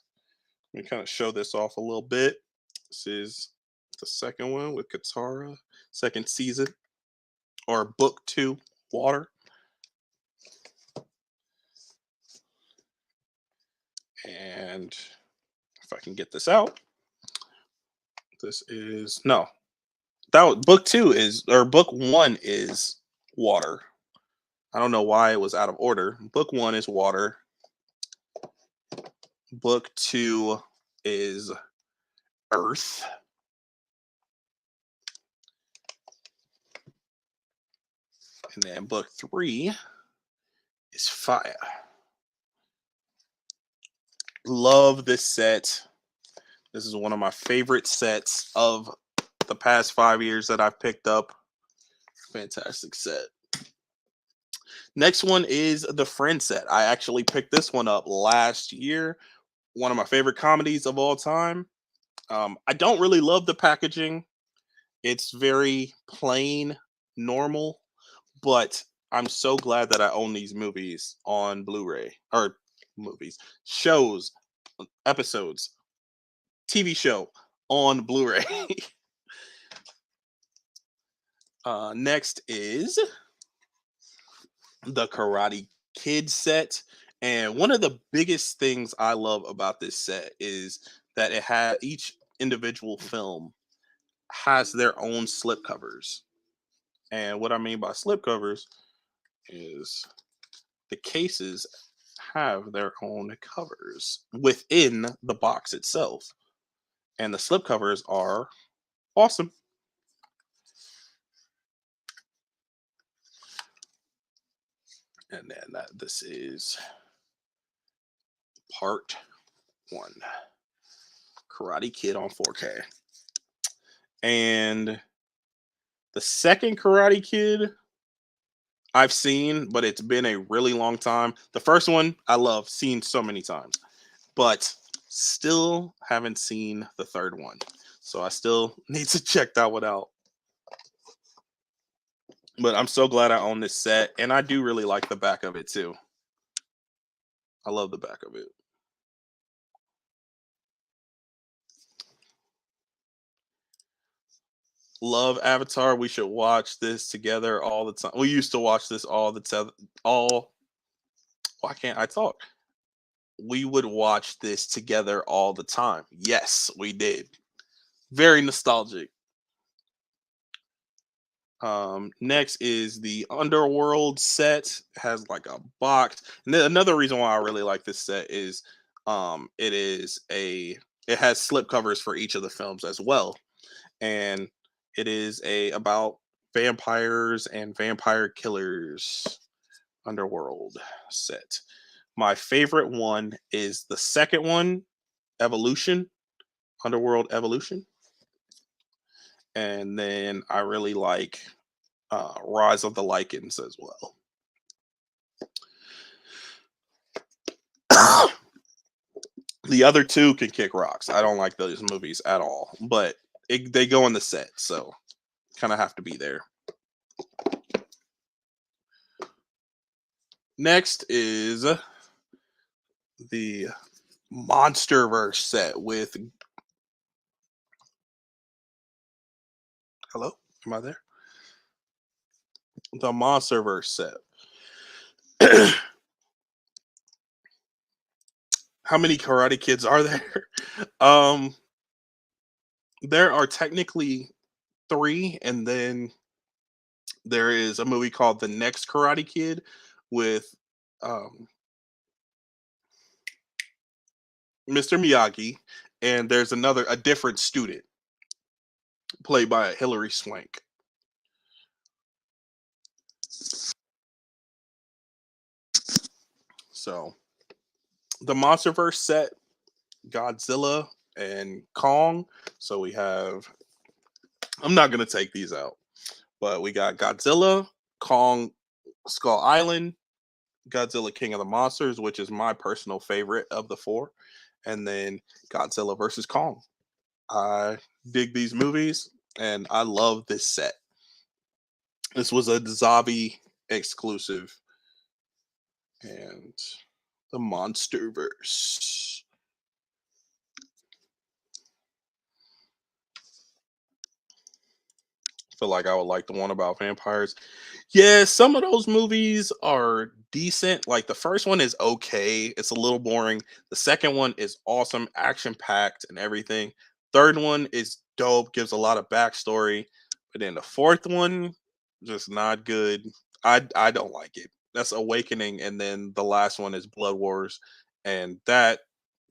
Let me kind of show this off a little bit. This is the second one with Katara, second season, or book 2, Water. And if I can get this out, this is no. Book 2 is, or book 1 is Water. I don't know why it was out of order. Book 1 is Water. Book 2 is Earth. And then book 3 is Fire. Love this set. This is one of my favorite sets of the past 5 years that I've picked up. Fantastic set. Next one is the Friend set. I actually picked this one up last year. One of my favorite comedies of all time. I don't really love the packaging. It's very plain, normal, but I'm so glad that I own these movies on Blu-ray, or shows, episodes, TV show on Blu-ray. Next is the Karate Kid set. And one of the biggest things I love about this set is that it had each individual film has their own slipcovers. And what I mean by slipcovers is the cases have their own covers within the box itself. And the slipcovers are awesome. And then this is part 1, Karate Kid on 4K. And the second Karate Kid I've seen, but it's been a really long time. The first one I love, seen so many times, but still haven't seen the third one. So I still need to check that one out. But I'm so glad I own this set, and I do really like the back of it too. I love the back of it. Love Avatar. We should watch this together all the time. We used to watch this all the time. All Why can't I talk? We would watch this together all the time. Yes, we did. Very nostalgic. Next is the Underworld set. It has like a box. And then another reason why I really like this set is it is it has slip covers for each of the films as well. And it is about vampires and vampire killers. Underworld set. My favorite one is the second one, Evolution, Underworld Evolution. And then I really like Rise of the Lycans as well. The other two can kick rocks. I don't like those movies at all, but they go in the set, so kind of have to be there. Next is the Monsterverse set with. Hello, am I there? The Monsterverse set. How many Karate Kids are there? um, there are technically 3, and then there is a movie called The Next Karate Kid with Mr. Miyagi, and there's a different student played by Hilary Swank. So the Monsterverse set, Godzilla and Kong. So we have. I'm not gonna take these out, but we got Godzilla, Kong, Skull Island, Godzilla King of the Monsters, which is my personal favorite of the 4, and then Godzilla versus Kong. I dig these movies, and I love this set. This was a Zavi exclusive, and the Monsterverse. Feel like I would like the one about vampires. Yeah, some of those movies are decent. Like the first one is okay. It's a little boring. The second one is awesome, action packed and everything. Third one is dope, gives a lot of backstory. But then the fourth one, just not good. I don't like it. That's Awakening, and then the last one is Blood Wars, and that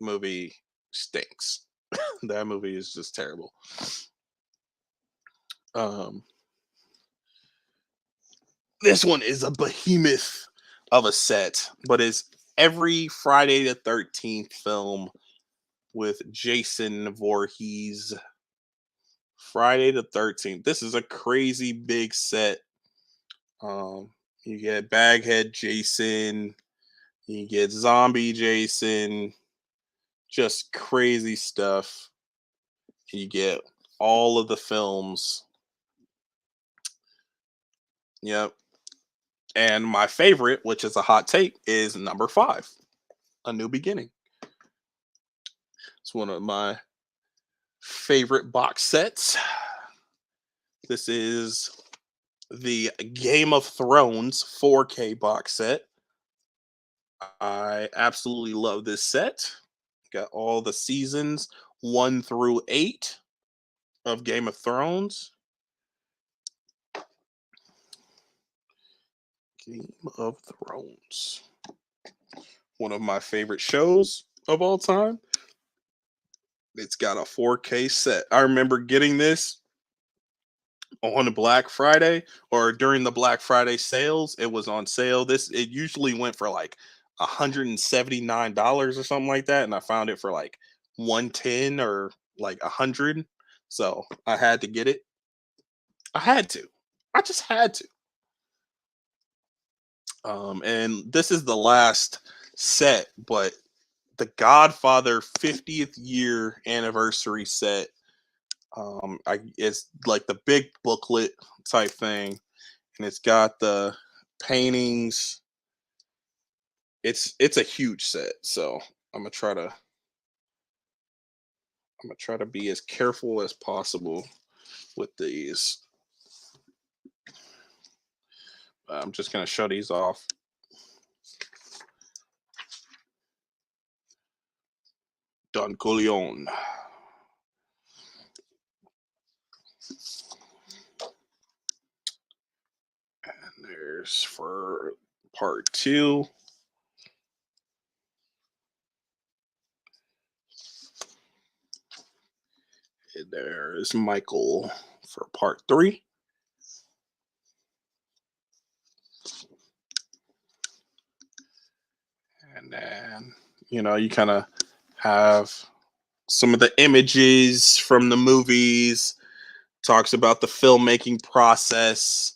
movie stinks. That movie is just terrible. Um, this one is a behemoth of a set, but it's every Friday the 13th film with Jason Voorhees. Friday the 13th. This is a crazy big set. You get Baghead Jason, you get Zombie Jason, just crazy stuff. You get all of the films. Yep. And my favorite, which is a hot take, is number 5, A New Beginning. It's one of my favorite box sets. This is the Game of Thrones 4K box set. I absolutely love this set. Got all the seasons 1 through 8 of Game of Thrones. Game of Thrones. One of my favorite shows of all time. It's got a 4K set. I remember getting this on a Black Friday or during the Black Friday sales. It was on sale. It usually went for like $179 or something like that, and I found it for like 110 or like 100. So I had to get it. I had to. I just had to. And this is the last set, but the Godfather 50th year anniversary set. It's like the big booklet type thing, and it's got the paintings. it's a huge set, so I'm gonna try to be as careful as possible with these. I'm just gonna show these off. Don Corleone. And there's for part 2. And there's Michael for part 3. And then, you kind of have some of the images from the movies, talks about the filmmaking process,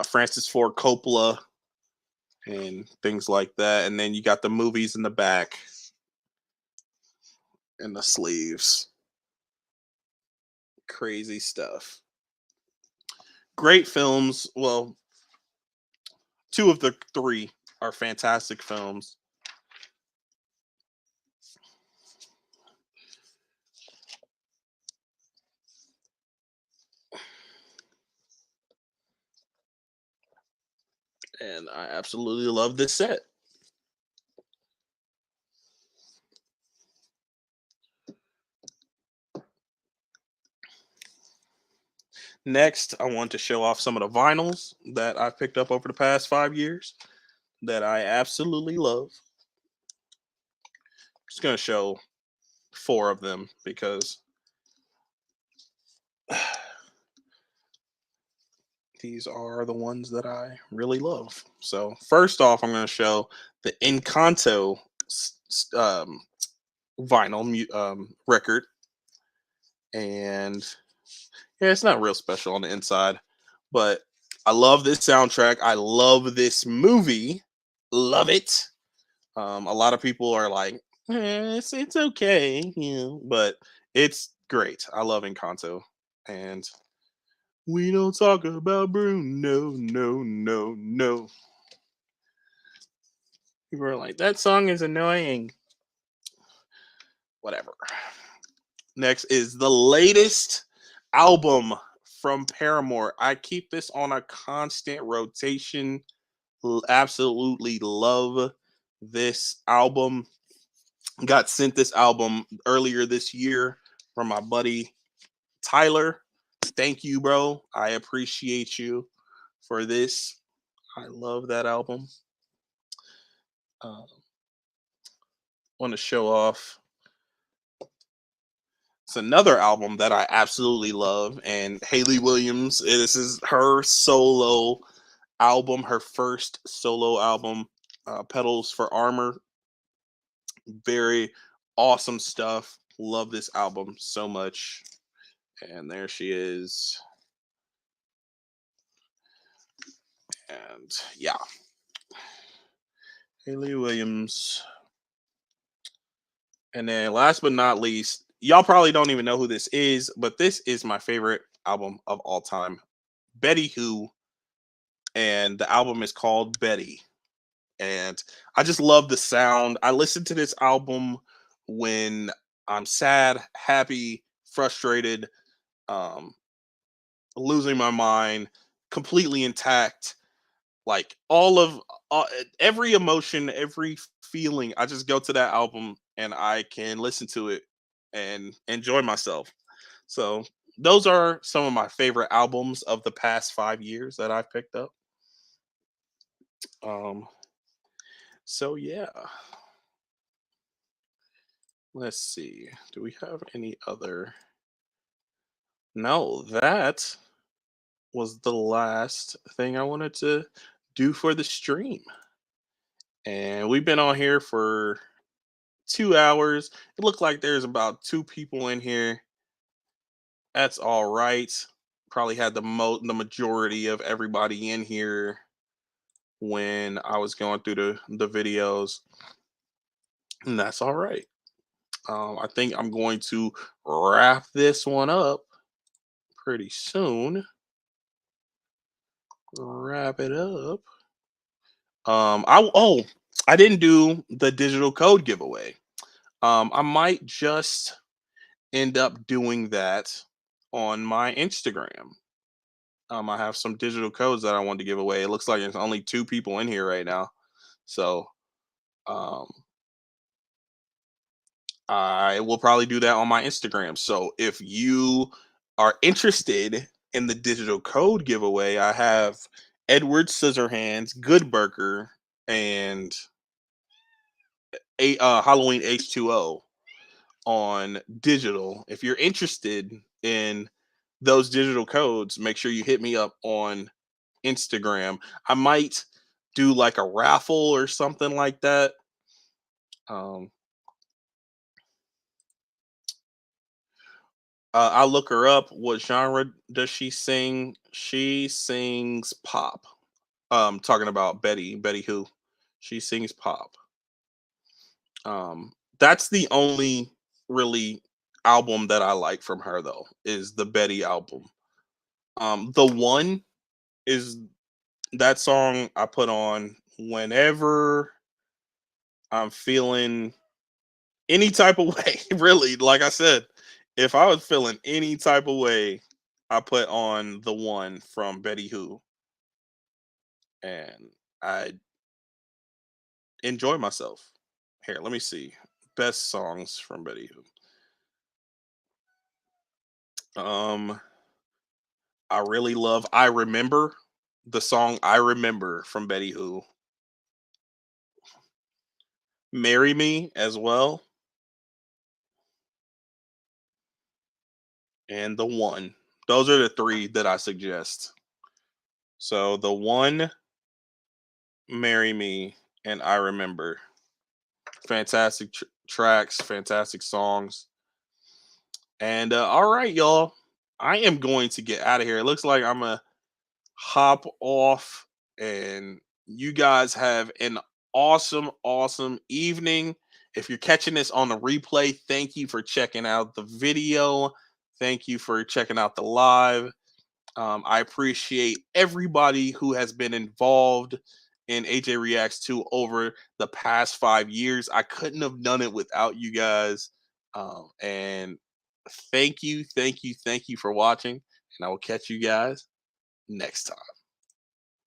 Francis Ford Coppola, and things like that. And then you got the movies in the back and the sleeves. Crazy stuff. Great films. Well, 2 of the 3 are fantastic films. And I absolutely love this set. Next, I want to show off some of the vinyls that I've picked up over the past 5 years that I absolutely love. I'm just going to show 4 of them because these are the ones that I really love. So first off, I'm going to show the Encanto vinyl record. And yeah, it's not real special on the inside, but I love this soundtrack. I love this movie. Love it. A lot of people are like, it's okay, but it's great. I love Encanto, and we don't talk about Bruno, no. People are like, that song is annoying. Whatever. Next is the latest album from Paramore. I keep this on a constant rotation. Absolutely love this album. Got sent this album earlier this year from my buddy Tyler. Thank you, bro. I appreciate you for this. I love that album. Want to show off. It's another album that I absolutely love, and Hayley Williams. This is her solo album, her first solo album, Petals for Armor. Very awesome stuff. Love this album so much. And there she is. And yeah, Hayley Williams. And then last but not least, y'all probably don't even know who this is, but this is my favorite album of all time, Betty Who. And the album is called Betty. And I just love the sound. I listen to this album when I'm sad, happy, frustrated, um, losing my mind, completely intact. Like every emotion, every feeling, I just go to that album and I can listen to it and enjoy myself. So those are some of my favorite albums of the past 5 years that I've picked up. Um, so yeah. Let's see. Do we have any other? No, that was the last thing I wanted to do for the stream. And we've been on here for 2 hours. It looked like there's about 2 people in here. That's all right. Probably had the majority of everybody in here when I was going through the videos. And that's all right. I think I'm going to wrap this one up pretty soon. Wrap it up. I didn't do the digital code giveaway. I might just end up doing that on my Instagram. I have some digital codes that I want to give away. It looks like there's only two people in here right now, so um, I will probably do that on my Instagram. So if you are interested in the digital code giveaway, I have Edward Scissorhands, Good Burger, and Halloween H2O on digital. If you're interested in those digital codes, make sure you hit me up on Instagram. I might do like a raffle or something like that. Um, I'll look her up. What genre does she sing? She sings pop. Talking about Betty Who. She sings pop. That's the only really album that I like from her though, is the Betty album. The one is that song I put on whenever I'm feeling any type of way. Really, like I said, if I was feeling any type of way, I put on the one from Betty Who, and I enjoy myself. Here, let me see. Best songs from Betty Who. I really love I Remember, the song I Remember from Betty Who. Marry Me as well, and the one. Those are the three that I suggest. So the one, Marry Me, and I Remember. Fantastic tracks, fantastic songs. And all right, y'all. I am going to get out of here. It looks like I'm going to hop off, and you guys have an awesome, awesome evening. If you're catching this on the replay, thank you for checking out the video. Thank you for checking out the live. I appreciate everybody who has been involved in AJ Reacts 2 over the past 5 years. I couldn't have done it without you guys. And thank you, thank you, thank you for watching. And I will catch you guys next time.